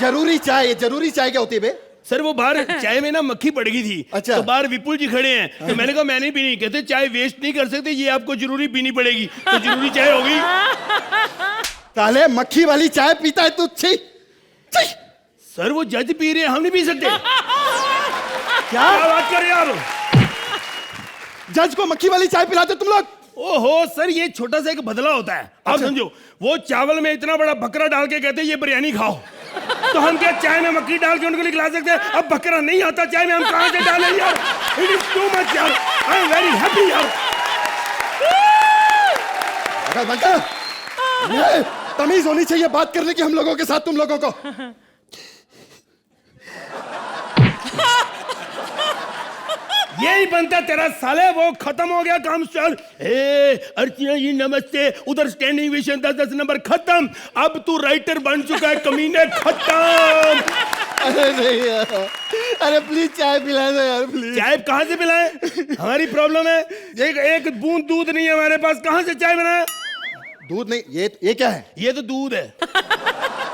जरूरी चाय? जरूरी चाय क्या होती है बे? सर वो बाहर चाय में ना मक्खी पड़ गई थी। अच्छा। तो बाहर विपुल जी खड़े हैं, तो मैंने कहा मैं नहीं पीनी। कहते चाय वेस्ट नहीं कर सकते, ये आपको जरूरी पीनी पड़ेगी। तो जरूरी चाय होगी। ताले मक्खी वाली चाय पीता है तू? छी छी। सर वो जज पी रहे हैं, हम नहीं पी सकते। क्या बात कर रहे हैं आप? जज को मक्खी वाली चाय पिलाते तुम लोग? ओहो सर, ये छोटा सा एक बदला होता है। आप समझो, वो चावल में इतना बड़ा बकरा डाल के कहते हैं ये बिरयानी खाओ, तो हम क्या चाय में मक्खी डाल के उनको नहीं खिला सकते? अब बकरा नहीं आता चाय में, हम कहां से डालें यार? इट इज टू मच यार। आई एम वेरी हैप्पी यार। ये तमीज होनी चाहिए बात करने की हम लोगों के साथ, तुम लोगों को। यही बनता तेरा साले, वो खत्म हो गया काम। चल अर्चना जी नमस्ते, उधर स्टैंडिंग विशन 10-10 नंबर खत्म। अब तू राइटर बन चुका है कमीने, खत्म। अरे नहीं यार, अरे प्लीज चाय पिला दो यार, प्लीज। चाय कहाँ से पिलाएं? हमारी प्रॉब्लम है, एक बूंद दूध नहीं है हमारे पास, कहाँ से चाय बनाए? दूध नहीं, ये क्या है? ये तो दूध है।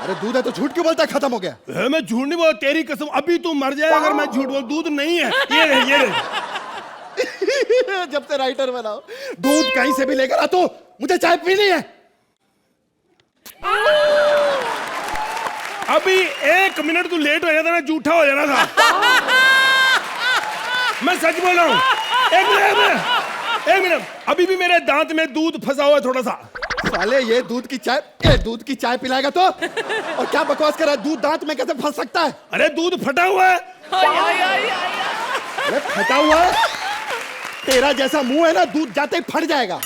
अरे दूध है तो झूठ क्यों बोलता? खत्म हो गया। मैं झूठ नहीं बोल, तेरी कसम अभी तू मर जाए अगर मैं झूठ बोल। दूध नहीं है, ये रहे। जब से राइटर बनाओ, दूध कहीं से भी लेकर आ, तो मुझे चाय पीनी है। अभी 1 मिनट तू लेट हो जाता ना, झूठा हो जाना था। मैं सच बोल रहा हूँ। एक मिनट, अभी भी मेरे दांत में दूध फंसा हुआ है थोड़ा सा। साले ये दूध की चाय पिलाएगा तो? और क्या बकवास कर रहा है? दूध दांत में कैसे फंस सकता है? अरे दूध फटा हुआ है। अरे फटा हुआ है? तेरा जैसा मुंह है ना, दूध जाते ही फट जाएगा।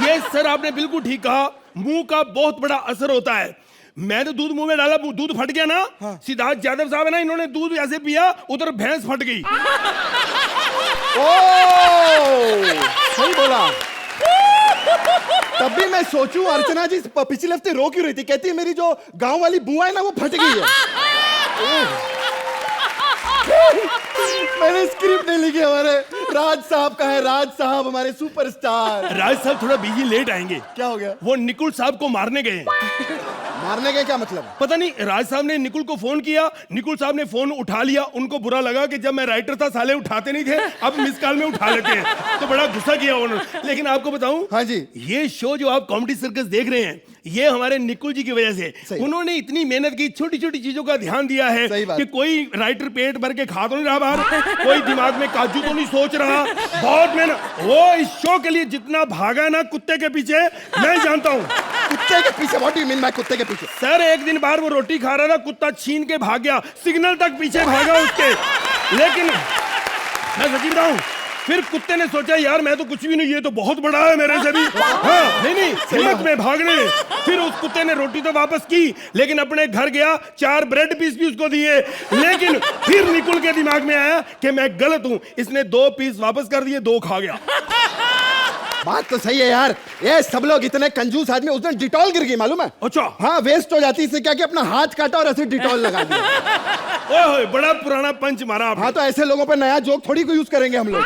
ये सर आपने बिल्कुल ठीक कहा, मुंह का बहुत बड़ा असर होता है। मैं तो दूध मुंह में डाला, दूध फट गया ना। हाँ। सिद्धार्थ यादव साहब है ना, इन्होंने दूध ऐसे पिया, उधर भैंस फट गई। सही बोला। तब भी मैं सोचूं अर्चना जी पिछले हफ्ते रो क्यों रही थी? कहती है मेरी जो गांव वाली बुआ है ना, वो फट गई है। मैंने स्क्रिप्ट नहीं लिखी। हमारे राज साहब का है, राज साहब हमारे सुपरस्टार। राज साहब थोड़ा बिजी लेट आएंगे। क्या हो गया? वो निकुल साहब को मारने गए। मारने गए क्या मतलब? पता नहीं, राज साहब ने निकुल को फोन किया, निकुल साहब ने फोन उठा लिया। उनको बुरा लगा कि जब मैं राइटर था साले उठाते नहीं थे, अब मिस कॉल में उठा लेते हैं, तो बड़ा गुस्सा किया उन्होंने। लेकिन आपको बताऊं, हाँ जी, ये शो जो आप कॉमेडी सर्कस देख रहे हैं, ये हमारे निकुल जी की वजह से। उन्होंने इतनी मेहनत की, छोटी छोटी चीजों का ध्यान दिया है कि कोई राइटर पेट भर के खा तो नहीं रहा बाहर, कोई दिमाग में काजू तो नहीं सोच रहा। बहुत मेहनत। वो इस शो के लिए जितना भागा ना कुत्ते के पीछे, मैं जानता हूँ। कुत्ते के पीछे? What do you mean by कुत्ते के पीछे? सर एक दिन बाहर वो रोटी खा रहा था, कुत्ता छीन के भाग गया, सिग्नल तक पीछे भागा उसके। लेकिन मैं सच्ची बताऊं, फिर कुत्ते ने सोचा यार मैं तो कुछ भी नहीं, ये तो बहुत बड़ा है मेरे से भी। हाँ, नहीं हिम्मत में भागने। फिर उस कुत्ते ने रोटी तो वापस की, लेकिन अपने घर गया, 4 ब्रेड पीस भी उसको दिए। लेकिन फिर निकुल के दिमाग में आया कि मैं गलत हूं, इसने 2 पीस वापस कर दिए, 2 खा गया। बात तो सही है यार, ये सब लोग इतने कंजूस आदमी। उस दिन डिटॉल गिर गई मालूम है? अच्छा। हाँ, वेस्ट हो जाती, इससे क्या कि अपना हाथ काटा और ऐसे डिटॉल लगा दिया। ओए बड़ा पुराना पंच मारा आपने। हाँ, तो ऐसे लोगों पे नया जोक थोड़ी को यूज करेंगे हम लोग।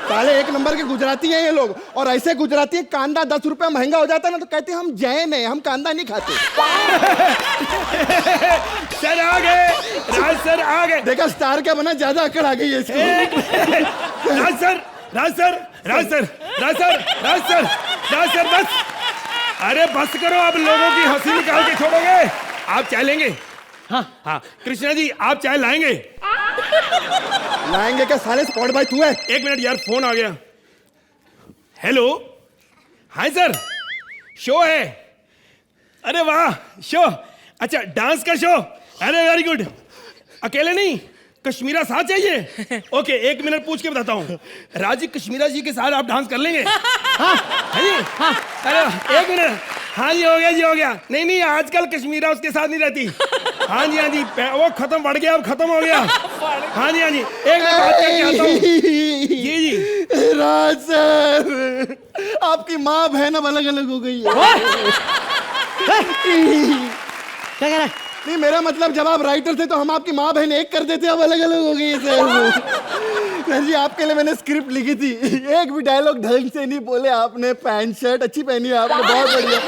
साले 1 नंबर के गुजराती हैं ये लोग। और ऐसे गुजराती है, कांदा 10 रुपया महंगा हो जाता है ना, तो कहते हैं हम जैन हैं, हम कांदा नहीं खाते। सर आ गए, राज सर आ गए। देखा स्टार क्या बना, ज्यादा अकड़ आ गई है इसको। राज सर बस। अरे बस करो, अब लोगों की हंसी निकाल के छोड़ोगे। आप चाय लेंगे? हाँ कृष्णा जी आप चाय लाएंगे? लाएंगे क्या साले, स्पॉट बाय तू है। 1 मिनट यार, फोन आ गया। हेलो, हाय सर, शो है? अरे वाह, शो? अच्छा डांस का शो? अरे वेरी गुड। अकेले नहीं, कश्मीरा साथ चाहिए। ओके, 1 मिनट पूछ के बताता हूँ। राजी कश्मीरा जी के साथ आप डांस कर लेंगे? हाँ है जी? हाँ, अरे 1 मिनट। हाँ जी, हो गया जी, हो गया। नहीं नहीं, आजकल कश्मीरा उसके साथ नहीं रहती। हाँ जी, हाँ जी, वो खत्म, बढ़ गया, अब खत्म हो गया। हाँ जी, हाँ जी, एक मिनट बात करके आता हूँ। जी जी। राज सर, आपकी माँ बहन अब अलग अलग हो गई है। क्या कह रहा है? नहीं, मेरा मतलब जब आप राइटर थे तो हम आपकी माँ बहन एक कर देते, अब अलग अलग हो गई है सर। सर जी, आपके लिए मैंने स्क्रिप्ट लिखी थी, एक भी डायलॉग ढंग से नहीं बोले आपने। पैंट शर्ट अच्छी पहनी है आपने, बहुत बढ़िया।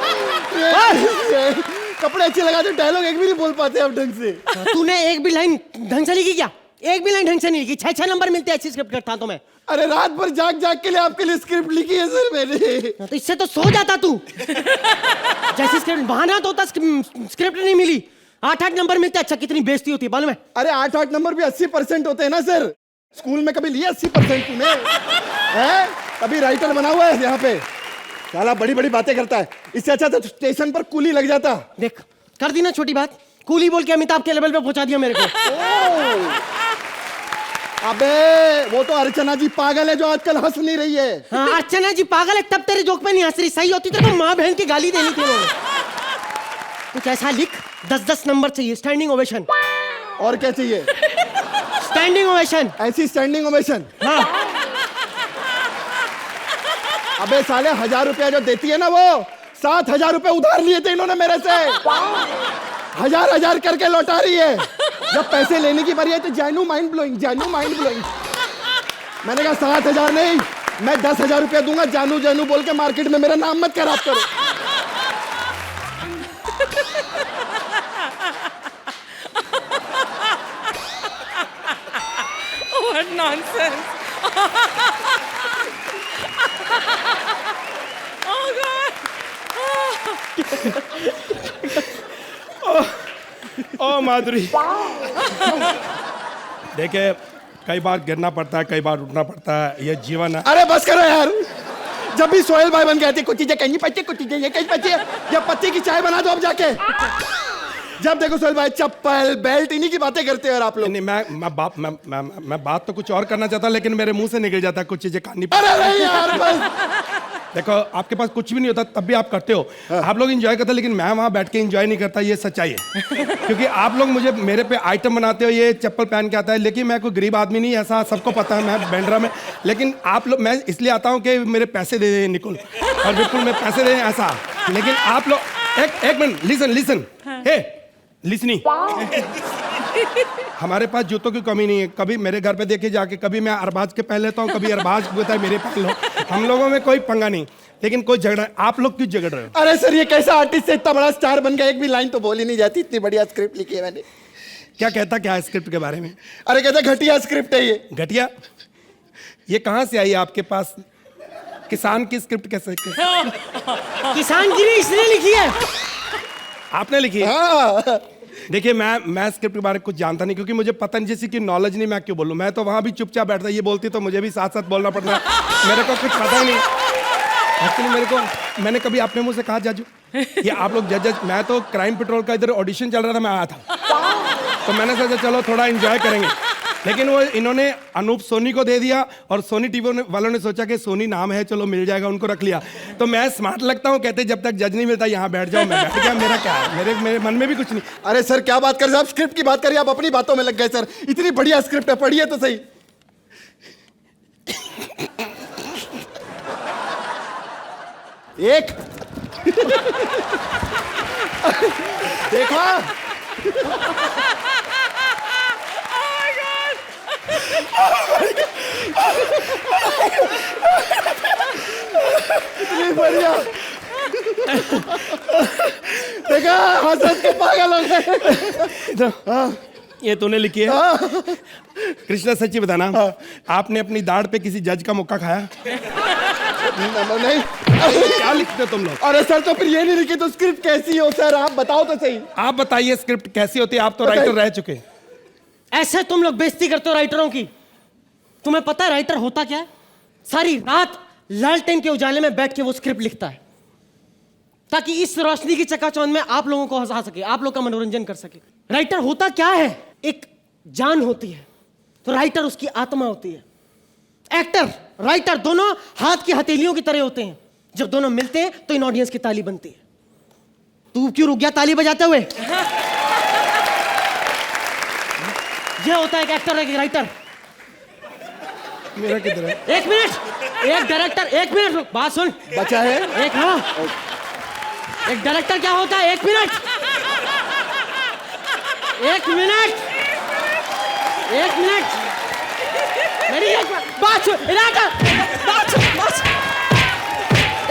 कपड़े अच्छे लगा दो, डायलॉग एक भी नहीं बोल पाते आप ढंग से। तूने एक भी लाइन ढंग से लिखी क्या? एक भी लाइन ढंग से नहीं लिखी। 6 नंबर मिलते हैं अच्छी स्क्रिप्ट करता तो मैं। अरे रात भर जाग जाग के लिए आपके लिए स्क्रिप्ट लिखी है सर मैंने। तो इससे तो सो जाता तू। जैसी स्क्रिप्ट बहाना तो होता, स्क्रिप्ट नहीं मिली। 8 नंबर मिलते। अच्छा, कितनी बेइज्जती होती है मालूम है? अरे 8 नंबर भी 80% होते हैं ना सर। स्कूल में कभी लिए 80% तूने? हैं? कभी राइटर बना हुआ है यहाँ पे? साला बड़ी बड़ी बातें करता है। इससे अच्छा तो स्टेशन पर कूली लग जाता। देख, कर दी ना छोटी बात। कूली बोल के अमिताभ के लेवल पे पहुंचा दिया मेरे को। अबे वो तो अर्चना जी पागल है जो आजकल हंस नहीं रही है। हाँ, अर्चना जी पागल है, तब तेरे जोक पे नहीं हंस रही। सही होती तो माँ बहन की गाली देनी थी उन्होंने। कुछ ऐसा लिख, 10 नंबर चाहिए। Standing ovation. और क्या चाहिए? Standing ovation. ऐसी स्टैंडिंग ओवेशन? हाँ। अबे साले 1000 रुपया जो देती है ना, वो 7000 रुपए उधार लिए थे इन्होंने मेरे से। 1000 करके लौटा रही है। जब पैसे लेने की बारी है तो जानू माइंड ब्लोइंग, जानू माइंड ब्लोइंग। मैंने कहा 7000 नहीं, मैं 10,000 रुपया दूंगा। जानू जानू बोल के मार्केट में मेरा नाम मत खराब करो। What nonsense! Oh God! ओ माधुरी, देखे, कई बार गिरना पड़ता है, कई बार उठना पड़ता है, ये जीवन है। अरे बस करो यार। जब भी सोहेल भाई बन गए थे, कुछ चीजें कहीं पच्चे, कुछ चीजें ये कहीं पच्चे। जब पत्ती की चाय बना दो अब जाके। जब देखो सोहेल भाई चप्पल बेल्ट इन्हीं की बातें करते हो यार आप लोग। नहीं, मैं बात तो कुछ और करना चाहता, लेकिन मेरे मुंह से निकल जाता है, कुछ चीजें करनी अरे नहीं यार बस। देखो, आपके पास कुछ भी नहीं होता तब भी आप करते हो। आप लोग एंजॉय करते हो, लेकिन मैं वहां बैठ के एंजॉय नहीं करता, ये सच्चाई है। क्योंकि आप लोग मुझे मेरे पे आइटम बनाते हो, ये चप्पल पहन के आता है, लेकिन मैं कोई गरीब आदमी नहीं, ऐसा सबको पता है, मैं बैंड्रा में। लेकिन आप लोग, मैं इसलिए आता हूँ कि मेरे पैसे दे दें निकुल और बिल्कुल मैं पैसे दे दें ऐसा। लेकिन आप लोग एक मिनट, लिसन हे लिसनी। हमारे पास जूतों की कमी नहीं है। कभी मेरे घर पे देखे जाके, कभी मैं अरबाज के पहन लेता हूँ, कभी अरबाज बोलता है मेरे पहन लो। हम लोगों में कोई पंगा नहीं, लेकिन कोई झगड़ा। आप लोग क्यों झगड़ रहे हो? अरे सर, ये कैसा आर्टिस्ट से इतना बड़ा स्टार बन गया, एक भी लाइन तो बोली नहीं जाती। इतनी बढ़िया स्क्रिप्ट लिखी है मैंने। क्या कहता क्या है स्क्रिप्ट के बारे में? अरे कहता घटिया स्क्रिप्ट है ये। घटिया? ये कहाँ से आई आपके पास? किसान की स्क्रिप्ट कैसे? किसान गिरी इसने लिखी है। आपने लिखी है? हाँ। देखिए, मैं स्क्रिप्ट के बारे में कुछ जानता नहीं, क्योंकि मुझे पता नहीं, जैसी की नॉलेज नहीं, मैं क्यों बोलूं। मैं तो वहां भी चुपचाप बैठता, ये बोलती तो मुझे भी साथ साथ बोलना पड़ता है। मेरे को कुछ पता ही नहीं एक्चुअली। मैंने कभी अपने मुंह से कहा जाजू, ये आप लोग जज, मैं तो क्राइम पेट्रोल का इधर ऑडिशन चल रहा था, मैं आया था, तो मैंने सोचा चलो थोड़ा एंजॉय करेंगे। लेकिन वो इन्होंने अनूप सोनी को दे दिया, और सोनी टीवी वालों ने सोचा कि सोनी नाम है, चलो मिल जाएगा, उनको रख लिया। तो मैं स्मार्ट लगता हूँ, कहते जब तक जज नहीं मिलता यहाँ बैठ जाओ। मैं बैठ गया, मेरा क्या है, मेरे मन में भी कुछ नहीं। अरे सर क्या बात कर रहे हैं आप? स्क्रिप्ट की बात करिए, आप अपनी बातों में लग गए सर। इतनी बढ़िया स्क्रिप्ट है, पढ़िए तो सही। एक देखा? इतनी बढ़िया। देखा, हंस के पागल हो गए। ये तूने लिखी है? कृष्णा सच्ची बताना, आपने अपनी दाढ़ पे किसी जज का मुक्का खाया? नहीं। क्या लिखते हो तुम लोग? अरे सर, तो फिर ये नहीं लिखी तो स्क्रिप्ट कैसी हो सर? आप बताओ तो सही। आप बताइए स्क्रिप्ट कैसी होती है? आप तो राइटर रह चुके। ऐसे तुम लोग बेइज्जती करते हो राइटरों की। तुम्हें पता है राइटर होता क्या है? सारी रात लालटेन के उजाले में बैठ के वो स्क्रिप्ट लिखता है, ताकि इस रोशनी की चकाचौंध में आप लोगों को हंसा सके, आप लोग का मनोरंजन कर सके। राइटर होता क्या है? एक जान होती है तो राइटर उसकी आत्मा होती है। एक्टर राइटर दोनों हाथ की हथेलियों की तरह होते हैं, जब दोनों मिलते हैं तो इन ऑडियंस की ताली बनती है। तू क्यों रुक गया ताली बजाते हुए? यह होता है एक एक्टर एक राइटर। मेरा किधर है? एक मिनट, एक डायरेक्टर, एक मिनट रुक, बात सुन। बचा है एक हाँ, एक डायरेक्टर क्या होता है? एक मिनट, एक मिनट, एक मिनट, मेरी एक बात सुन, बात सुन।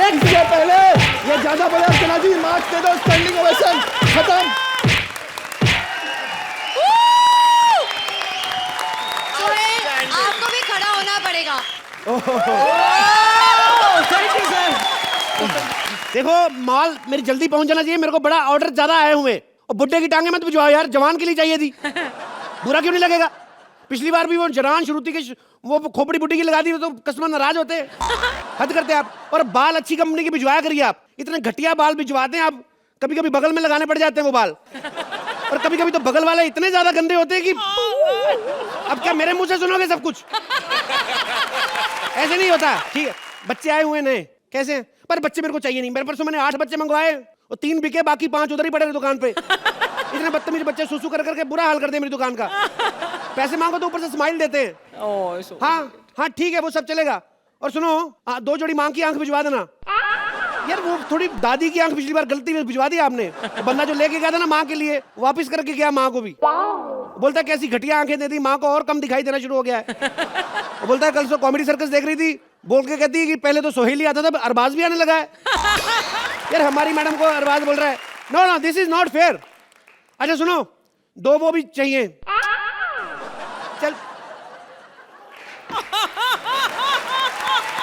इससे पहले ये ज्यादा बोले अर्चना जी, मार्च दे दो, स्टैंडिंग ओवेशन खत्म। आपको भी खड़ा होना पड़ेगा। Thank you sir. देखो माल मेरी जल्दी पहुंच जाना चाहिए, मेरे को बड़ा ऑर्डर ज्यादा आए हुए। और बुड्ढे की टांगे मत भिजवाओ यार, जवान के लिए चाहिए थी। बुरा क्यों नहीं लगेगा? पिछली बार भी वो जरान श्रुति की वो खोपड़ी बुड्ढी की लगा दी तो कस्टमर नाराज होते हैं। हद करते हैं आप। और बाल अच्छी कंपनी के भिजवाया करिए आप, इतने घटिया बाल भिजवाते हैं आप, कभी कभी बगल में लगाने पड़ जाते हैं वो बाल। और कभी कभी तो बगल वाले इतने ज्यादा गंदे होते हैं कि अब क्या मेरे मुंह से सुनोगे सब कुछ? ऐसे नहीं होता। ठीक है, बच्चे आए हुए नए, कैसे हैं? पर बच्चे मेरे को चाहिए नहीं। मेरे परसों मैंने 8 बच्चे मंगवाए और 3 बिके, बाकी 5 उधर ही पड़े दुकान पे। इतने बदतमीज बच्चे सुसु कर करके बुरा हाल कर दिया मेरी दुकान का। पैसे मांगो तो ऊपर से स्माइल देते हैं। हाँ हाँ ठीक है, वो सब चलेगा। और सुनो, 2 जोड़ी मांग की आंख भिजवा देना यार। वो थोड़ी दादी की आंख पिछली बार गलती में भिजवा दी आपने। बंदा जो लेके गया था ना माँ के लिए, वापस करके गया माँ को भी। बोलता है कैसी घटिया आंखें दे दी, माँ को और कम दिखाई देना शुरू हो गया है। बोलता है कल सो कॉमेडी सर्कस देख रही थी, बोल के कहती है कि पहले तो सोहेली आता था, अरबाज भी आने लगा है। यार हमारी मैडम को अरबाज बोल रहा है। No no, this is not fair. अच्छा सुनो, 2 वो भी चाहिए। चल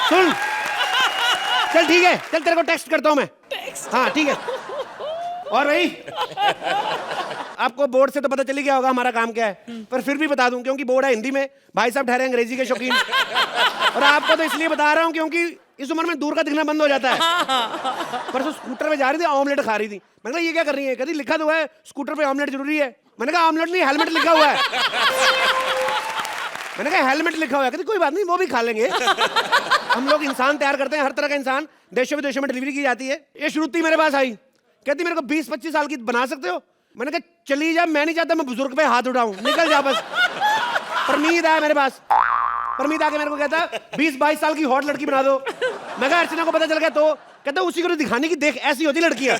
सुन, चल ठीक है, चल तेरे को टेक्स्ट करता हूं मैं। हाँ ठीक है। और भाई आपको बोर्ड से तो पता चली गया होगा हमारा काम क्या है, पर फिर भी बता दूं क्योंकि बोर्ड है हिंदी में, भाई साहब ठहरे अंग्रेजी के शौकीन। और आपको तो इसलिए बता रहा हूं क्योंकि इस उम्र में दूर का दिखना बंद हो जाता है। परसों स्कूटर पे जा रही थी, ऑमलेट खा रही थी। मैंने कहा ये क्या कर रही है? कहती लिखा तो है स्कूटर पे ऑमलेट जरूरी है। मैंने कहा ऑमलेट नहीं, हेलमेट लिखा हुआ है। मैंने कहा हेलमेट लिखा हुआ है। कहती कोई बात नहीं, वो भी खा लेंगे। हम लोग इंसान तैयार करते हैं, हर तरह का इंसान देशों विदेशों में डिलीवरी की जाती है। ये श्रुति मेरे पास आई, कहती मेरे को 20-25 साल की बना सकते हो? मैंने कहा चली जा, मैं नहीं चाहता मैं बुजुर्ग पे हाथ उठाऊं, निकल जा बस। परमीत आया मेरे पास, परमीत आके मेरे को कहता 20-22 साल की हॉट लड़की बना दो। मैं कहा अर्चना को पता चल गया तो? कहता उसी को दिखाने की, देख ऐसी होती लड़कियां।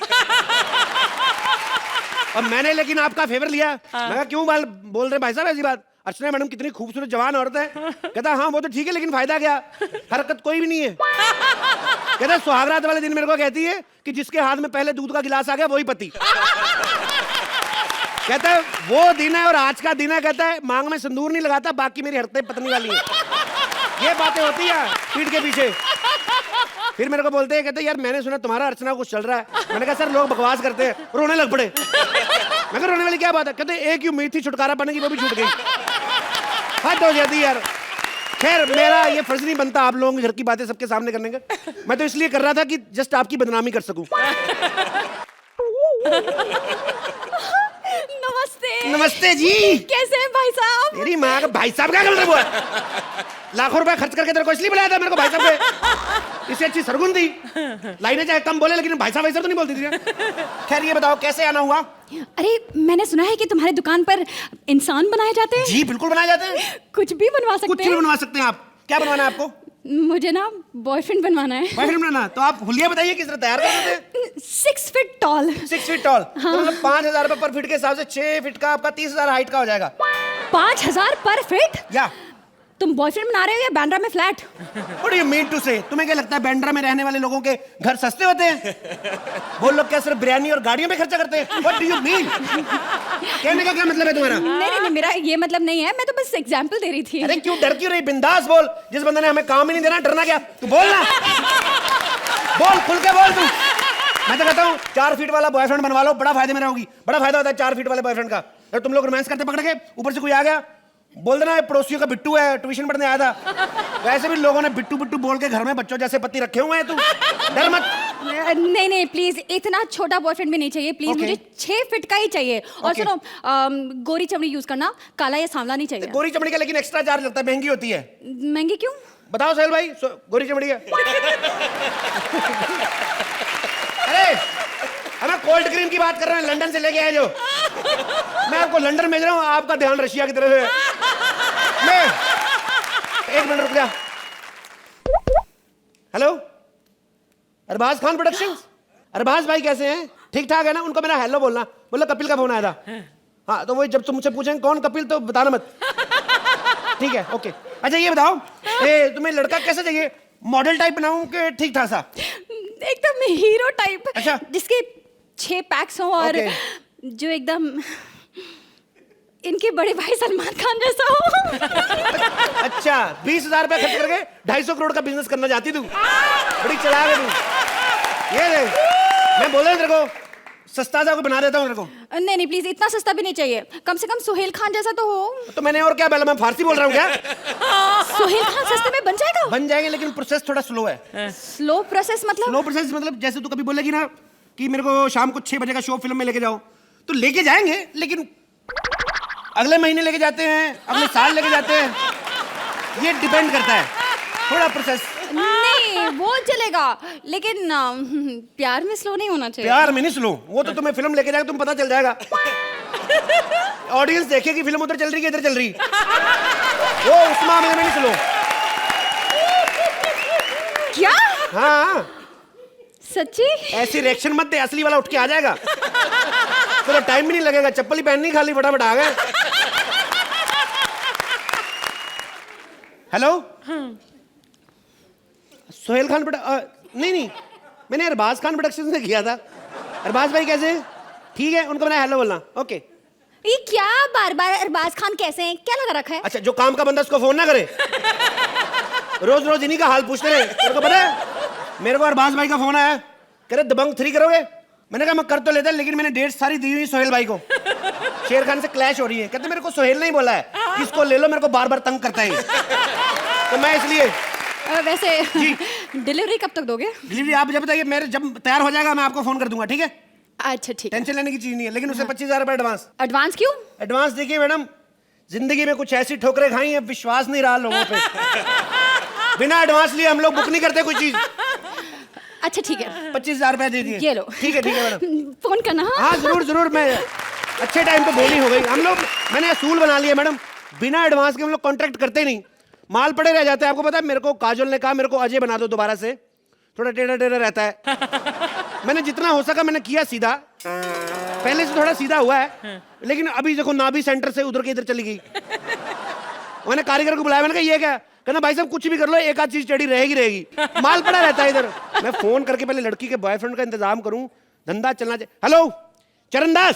और मैंने लेकिन आपका फेवर लिया। मैं कहा क्यों बोल रहे भाई साहब ऐसी बात? अर्चना मैडम कितनी खूबसूरत जवान औरत है। कहता हाँ वो तो ठीक है, लेकिन फायदा क्या? हरकत कोई भी नहीं है। कहता सुहागरात वाले दिन मेरे को कहती है कि जिसके हाथ में पहले दूध का गिलास आ गया वही पति। कहता है वो दिन है और आज का दिन है। कहता है मांग में सिंदूर नहीं लगाता, बाकी मेरी हरकतें पतनी वाली है। ये बातें होती है पीठ के पीछे। फिर मेरे को बोलते हैं, कहते यार मैंने सुना तुम्हारा अर्चना कुछ चल रहा है। मैंने कहा सर लोग बकवास करते हैं, रोने लग पड़े। मैं कहा रोने वाली क्या बात है? कहते एक ही उम्मीद थी छुटकारा पाने की, वो भी छूट गई। हद हो जाती यार। खैर मेरा ये फर्ज नहीं बनता आप लोगों के घर की बातें सबके सामने करने का। मैं तो इसलिए कर रहा था कि जस्ट आपकी बदनामी कर सकूं। नमस्ते। नमस्ते जी। कैसे हैं भाई साहब? मेरी माँ का भाई साहब क्या कर रहे हो? लाखों रुपए खर्च करके तेरे को इसलिए बुलाया था मेरे को भाई साहब पे? इससे अच्छी सरगुन थी। लाइनें चाहे कम बोले लेकिन भाई साहब तो नहीं बोलती थी। खैर ये बताओ कैसे आना हुआ? अरे मैंने सुना है कि तुम्हारे दुकान पर इंसान बनाए जाते हैं। जी बिल्कुल बनाए जाते हैं। कुछ भी बनवा सकते कुछ हैं? भी बनवा सकते हैं आप। क्या बनवाना है आपको? मुझे ना बॉयफ्रेंड बनवाना है। बॉयफ्रेंड बनाना? तो आप हुलिया बताइए किस तरह तैयार कर देते हैं? 6 फीट टॉल। 6 feet tall. तो मतलब 5,000 रुपए पर फीट के हिसाब से 6 फीट का आपका 30,000 हाइट का हो जाएगा। 5,000 पर फीट? या तुम बॉयफ्रेंड बना रहे हो या बैंड्रा में flat? What do you mean to say? तुम्हें क्या लगता है बैंड्रा में रहने वाले लोगों के घर सस्ते होते हैं? वो लोग क्या सिर्फ बिरयानी और गाड़ियों में खर्चा करते हैं? What do you mean? कहने का क्या मतलब है तुम्हारा? नहीं, मेरा ये मतलब नहीं है, मैं तो बस एग्जांपल दे रही थी। अरे क्यों डर क्यों रही? बिंदास बोल। जिस बंदे ने हमें काम ही नहीं देना, डरना क्या? तू बोल ना, बोल खुल के बोल तू। मैं तो कहता हूँ 4 फीट वाला बॉयफ्रेंड बनवा लो, बड़ा फायदे में रहोगी। बड़ा फायदा होता है 4 फीट वाले बॉयफ्रेंड का। अगर तुम लोग रोमांस करते पकड़ के, ऊपर से कोई आ गया बोल देना ये पड़ोसियों का बिट्टू है, ट्यूशन पढ़ने आया था। वैसे भी लोगों ने बिट्टू बिट्टू बोल के घर में बच्चों जैसे पति रखे हुए हैं, तू डर मत। नहीं नहीं प्लीज, इतना छोटा बॉयफ्रेंड भी नहीं चाहिए प्लीज। Okay. मुझे 6 फीट का ही चाहिए। और Okay. सुनो, गोरी चमड़ी यूज करना, काला या सांवला नहीं चाहिए। गोरी चमड़ी का लेकिन एक्स्ट्रा चार्ज लगता है, महंगी होती है। महंगी क्यों? बताओ सोहेल भाई, गोरी चमड़ी है। अरे हमें कोल्ड क्रीम की बात कर रहे हैं, लंदन से लेके आए जो। मैं आपको लंदन भेज रहा हूँ, आपका ध्यान रशिया की तरफ है। मैं 1 मिनट रुक जा। Hello, Arbaaz Khan productions. अरबाज भाई कैसे हैं? ठीक ठाक है ना? उनको मेरा हेलो बोलना, बोलो कपिल का फोन आया था। हाँ तो वही, जब तुम मुझसे पूछेंगे कौन कपिल तो बताना मत। ठीक है, ओके। अच्छा ये बताओ, तुम्हें लड़का कैसा चाहिए? मॉडल टाइप बनाऊं कि ठीक ठाक सा? एकदम हीरो टाइप। अच्छा। जिसके 6 पैक्स हो और जो एकदम इनके बड़े भाई सलमान खान जैसा हो। अच्छा, 20,000 रुपया खर्च करके 250 करोड़ का बिजनेस करना चाहती तू? बड़ी चला है तू। ये देख, मैं बोल रहा हूँ तेरे को, सस्ता सा को बना देता हूँ तेरे को। नहीं नहीं प्लीज, इतना सस्ता भी नहीं चाहिए, कम से कम सोहेल खान जैसा तो हो। तो मैंने और क्या बोला? मैं फारसी बोल रहा हूँ क्या? सोहेल खान सस्ते में बन जाएगा? बन जाएंगे, लेकिन प्रोसेस थोड़ा स्लो है। स्लो प्रोसेस मतलब? स्लो प्रोसेस मतलब जैसे तू कभी बोलेगी ना कि मेरे को शाम को 6 बजे का शो फिल्म में लेके जाओ, तो लेके जाएंगे, लेकिन अगले महीने लेके जाते हैं, अगले साल लेके जाते हैं। ये डिपेंड करता है, थोड़ा प्रोसेस। नहीं वो चलेगा, लेकिन प्यार में स्लो नहीं होना चाहिए। प्यार में नहीं स्लो, वो तो तुम्हें फिल्म लेके जाएगा, तुम पता चल जाएगा। ऑडियंस देखेगी फिल्म उधर चल रही है इधर चल रही, वो उस मामले में नहीं स्लो। क्या? हाँ सच्ची? ऐसी रिएक्शन मत दे, असली वाला उठ के आ जाएगा। तो टाइम भी नहीं लगेगा, चप्पल ही पहननी, खाली फटाफट आ गए। हेलो, सोहेल खान नहीं, मैंने अरबाज खान प्रोडक्शन से किया था। अरबाज भाई कैसे हैं? ठीक है, उनको मैंने हेलो बोलना। ओके। ये क्या बार बार अरबाज खान कैसे हैं? क्या लगा रखा है? अच्छा, जो काम का बंदा उसको फोन ना करे, रोज रोज इन्हीं का हाल पूछते रहे। तेरे को पता है मेरे को अरबाज भाई का फोन आया, कह रहे दबंग 3 करोगे? मैंने कहा मैं कर तो लेता, लेकिन मैंने डेट सारी दी हुई सोहेल भाई को, शेर खान से क्लैश हो रही है। कहते मेरे को सोहेल नहीं बोला है, किसको ले लो, मेरे को बार बार तंग करता है। तो मैं इसलिए वैसे डिलीवरी कब तक दोगे? डिलीवरी आप जब बताइए, मेरे जब तैयार हो जाएगा मैं आपको फोन कर दूंगा, ठीक है? अच्छा ठीक है। टेंशन लेने की चीज नहीं है, लेकिन उसे 25,000 रुपए एडवांस। एडवांस क्यों? एडवांस देखिए मैडम, जिंदगी में कुछ ऐसी ठोकरें खाई है, विश्वास नहीं रहा लोगों पे। बिना एडवांस लिए हम लोग बुक नहीं करते कोई चीज। अच्छा ठीक है, 25,000 रुपए दे दिए। ये लो। ठीक है मैडम। फोन करना। हाँ जरूर जरूर, मैं अच्छे टाइम पे बोली हो गई। हम लोग, मैंने असूल बना लिया मैडम, बिना एडवांस के हम लोग कॉन्ट्रैक्ट करते नहीं, माल पड़े रह जाते हैं। आपको पता है, मेरे को काजोल ने कहा मेरे को अजय बना दो दोबारा से, थोड़ा टेढ़ा टेढ़ा रहता है। मैंने जितना हो सका मैंने किया सीधा, पहले से थोड़ा सीधा हुआ है, लेकिन अभी देखो नाभि सेंटर से उधर के इधर चली गई। मैंने कारीगर को बुलाया, मैंने कहा ये क्या? कहना भाई साहब कुछ भी कर लो, एक आध चीज टेढ़ी रहेगी, माल पड़ा रहता है इधर। मैं फोन करके पहले लड़की के बॉयफ्रेंड का इंतजाम करूं, धंधा चलना चाहिए। हेलो चरणदास,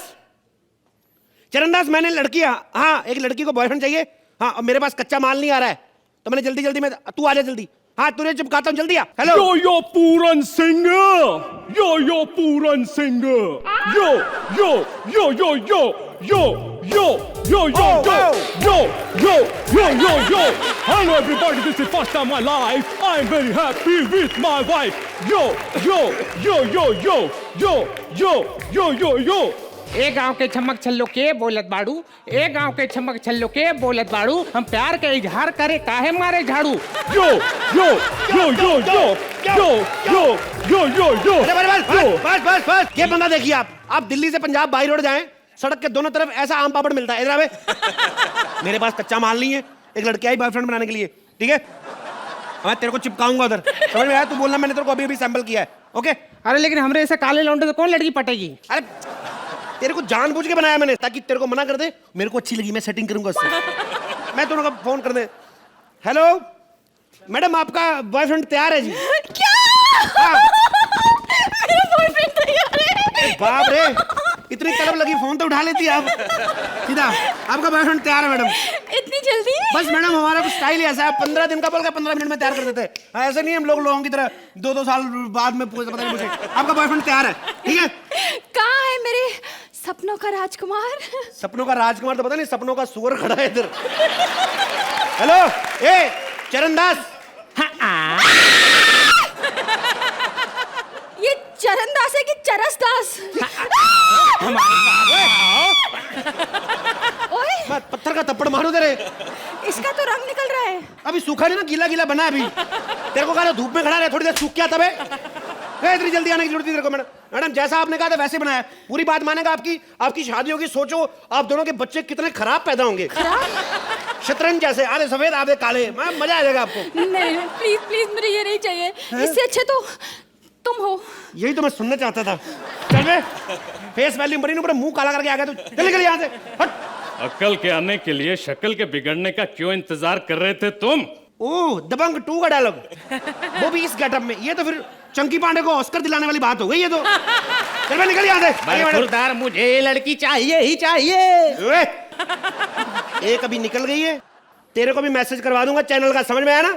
चरणदास मैंने लड़की, हाँ एक लड़की को बॉयफ्रेंड चाहिए। हाँ, और मेरे पास कच्चा माल नहीं आ रहा है, तो मैंने जल्दी जल्दी में, तू आ जा जल्दी। हाँ तुझे चिपकाता हूँ, जल्दी आ। Hello yo Puran Singh, yo Puran Singh, yo yo yo yo yo yo yo yo yo yo yo yo yo yo yo hello everybody, this is first time in my life, I'm very happy with my wife, yo yo yo yo yo yo yo yo yo yo ए गांव के छमक छल्लो के बोलत बाड़ू, ए गांव के छमक छल्लो के बोलत बाड़ू, हम प्यार के इजहार करे काहे मारे झाड़ू। yo yo yo yo yo yo yo yo yo yo बस बस, ये बंदा देखिए आप दिल्ली से पंजाब बाई रोड जाएं, सड़क के दोनों तरफ ऐसा आम पापड़ मिलता है। इधर आवे, मेरे पास कच्चा माल नहीं है, एक लड़की आई बॉयफ्रेंड बनाने के लिए, ठीक है? मैं तेरे को चिपकाऊंगा उधर, समझ में आया? तू बोलना मैंने तेरे को अभी अभी सैंपल किया है, ओके? अरे लेकिन हमरे ऐसे काले लौंडे तो कौन लड़की पटेगी? अरे तेरे को जानबूझ के बनाया मैंने, ताकि तेरे को मना कर दे, मेरे को अच्छी लगी, मैं सेटिंग करूंगा उससे। मैं तुमको फोन कर दे। हेलो मैडम, आपका बॉयफ्रेंड तैयार है जी? क्या? मेरा बॉयफ्रेंड तैयार है? बाप रे, इतनी तलब लगी, फोन तो उठा लेती आप सीधा। आपका बॉयफ्रेंड तैयार है मैडम? इतनी जल्दी? बस मैडम, हमारा कुछ स्टाइल ही ऐसा है, 15 दिन का बोल के 15 मिनट में तैयार कर देते हैं। ऐसे नहीं हम लोगों की तरह 2-2 साल बाद में पता नहीं मुझे। आपका बॉयफ्रेंड तैयार है, ठीक है? कहाँ है मेरे सपनों का राजकुमार। सपनों का राजकुमार तो पता नहीं, सपनों का सुअर खड़ा है इधर। हेलो, ए चरणदास। ये चरणदास है कि चरसदास? ओए, मैं पत्थर का थप्पड़ मारू तेरे। इसका तो रंग निकल रहा है। अभी सूखा नहीं ना, गीला गीला बना है अभी। तेरे को कहा था धूप में खड़ा रहे, थोड़ी देर सूख क्या तब है। इतनी जल्दी आने की जरूरत नहीं तेरे को। मैडम जैसा आपने कहा था वैसे बनाया। पूरी बात मानेगा आपकी शादी होगी। सोचो आप दोनों के बच्चे कितने खराब पैदा होंगे। शतरंज जैसे, आधे सफेद आधे काले। मजा आ जाएगा आपको। नहीं प्लीज प्लीज, मुझे ये नहीं चाहिए। इससे अच्छे तो तुम हो। यही तो मैं सुनना चाहता था। चल बे, फेस वैल्यू बड़ी ना, मुंह काला करके आ गया तू। चल निकल यहाँ से, हट। अक्ल के आने के लिए शक्ल के बिगड़ने का क्यों इंतजार कर रहे थे तुम? ओह, दबंग 2 का डायलॉग, वो भी इस गेटअप में। ये तो फिर चंकी पांडे को ऑस्कर दिलाने वाली बात हो गई ये तो। चल बे, निकल यहाँ से। खुरदार, मुझे लड़की चाहिए ही चाहिए। एक अभी निकल गई है, तेरे को भी मैसेज करवा दूंगा चैनल का, समझ में आया ना?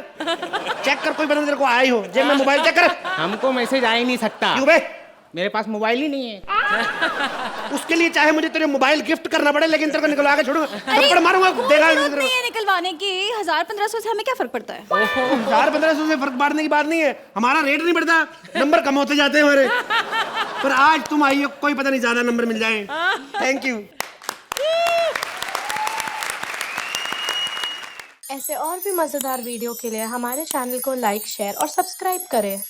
चेक कर, कोई बंदा तेरे को आया ही हो। जेब में मोबाइल चेक कर। हमको मैसेज आ ही नहीं सकता, क्यों बे? मेरे पास मोबाइल ही नहीं है। उसके लिए चाहे मुझे तेरे मोबाइल गिफ्ट करना पड़े, लेकिन तेरे को निकलवा के छोड़ूंगा। थप्पड़ मारूंगा, देगा नहीं है निकलवाने की। 1000-1500 से हमें क्या फर्क पड़ता है? 1000-1500 से फर्क पड़ने की बात नहीं है। हमारा रेट नहीं बढ़ता, नंबर कम होते जाते हैं हमारे। पर आज तुम आई हो, कोई पता नहीं ज्यादा नंबर मिल जाए। Thank you. ऐसे और भी मजेदार वीडियो के लिए हमारे चैनल को लाइक, शेयर और सब्सक्राइब करें।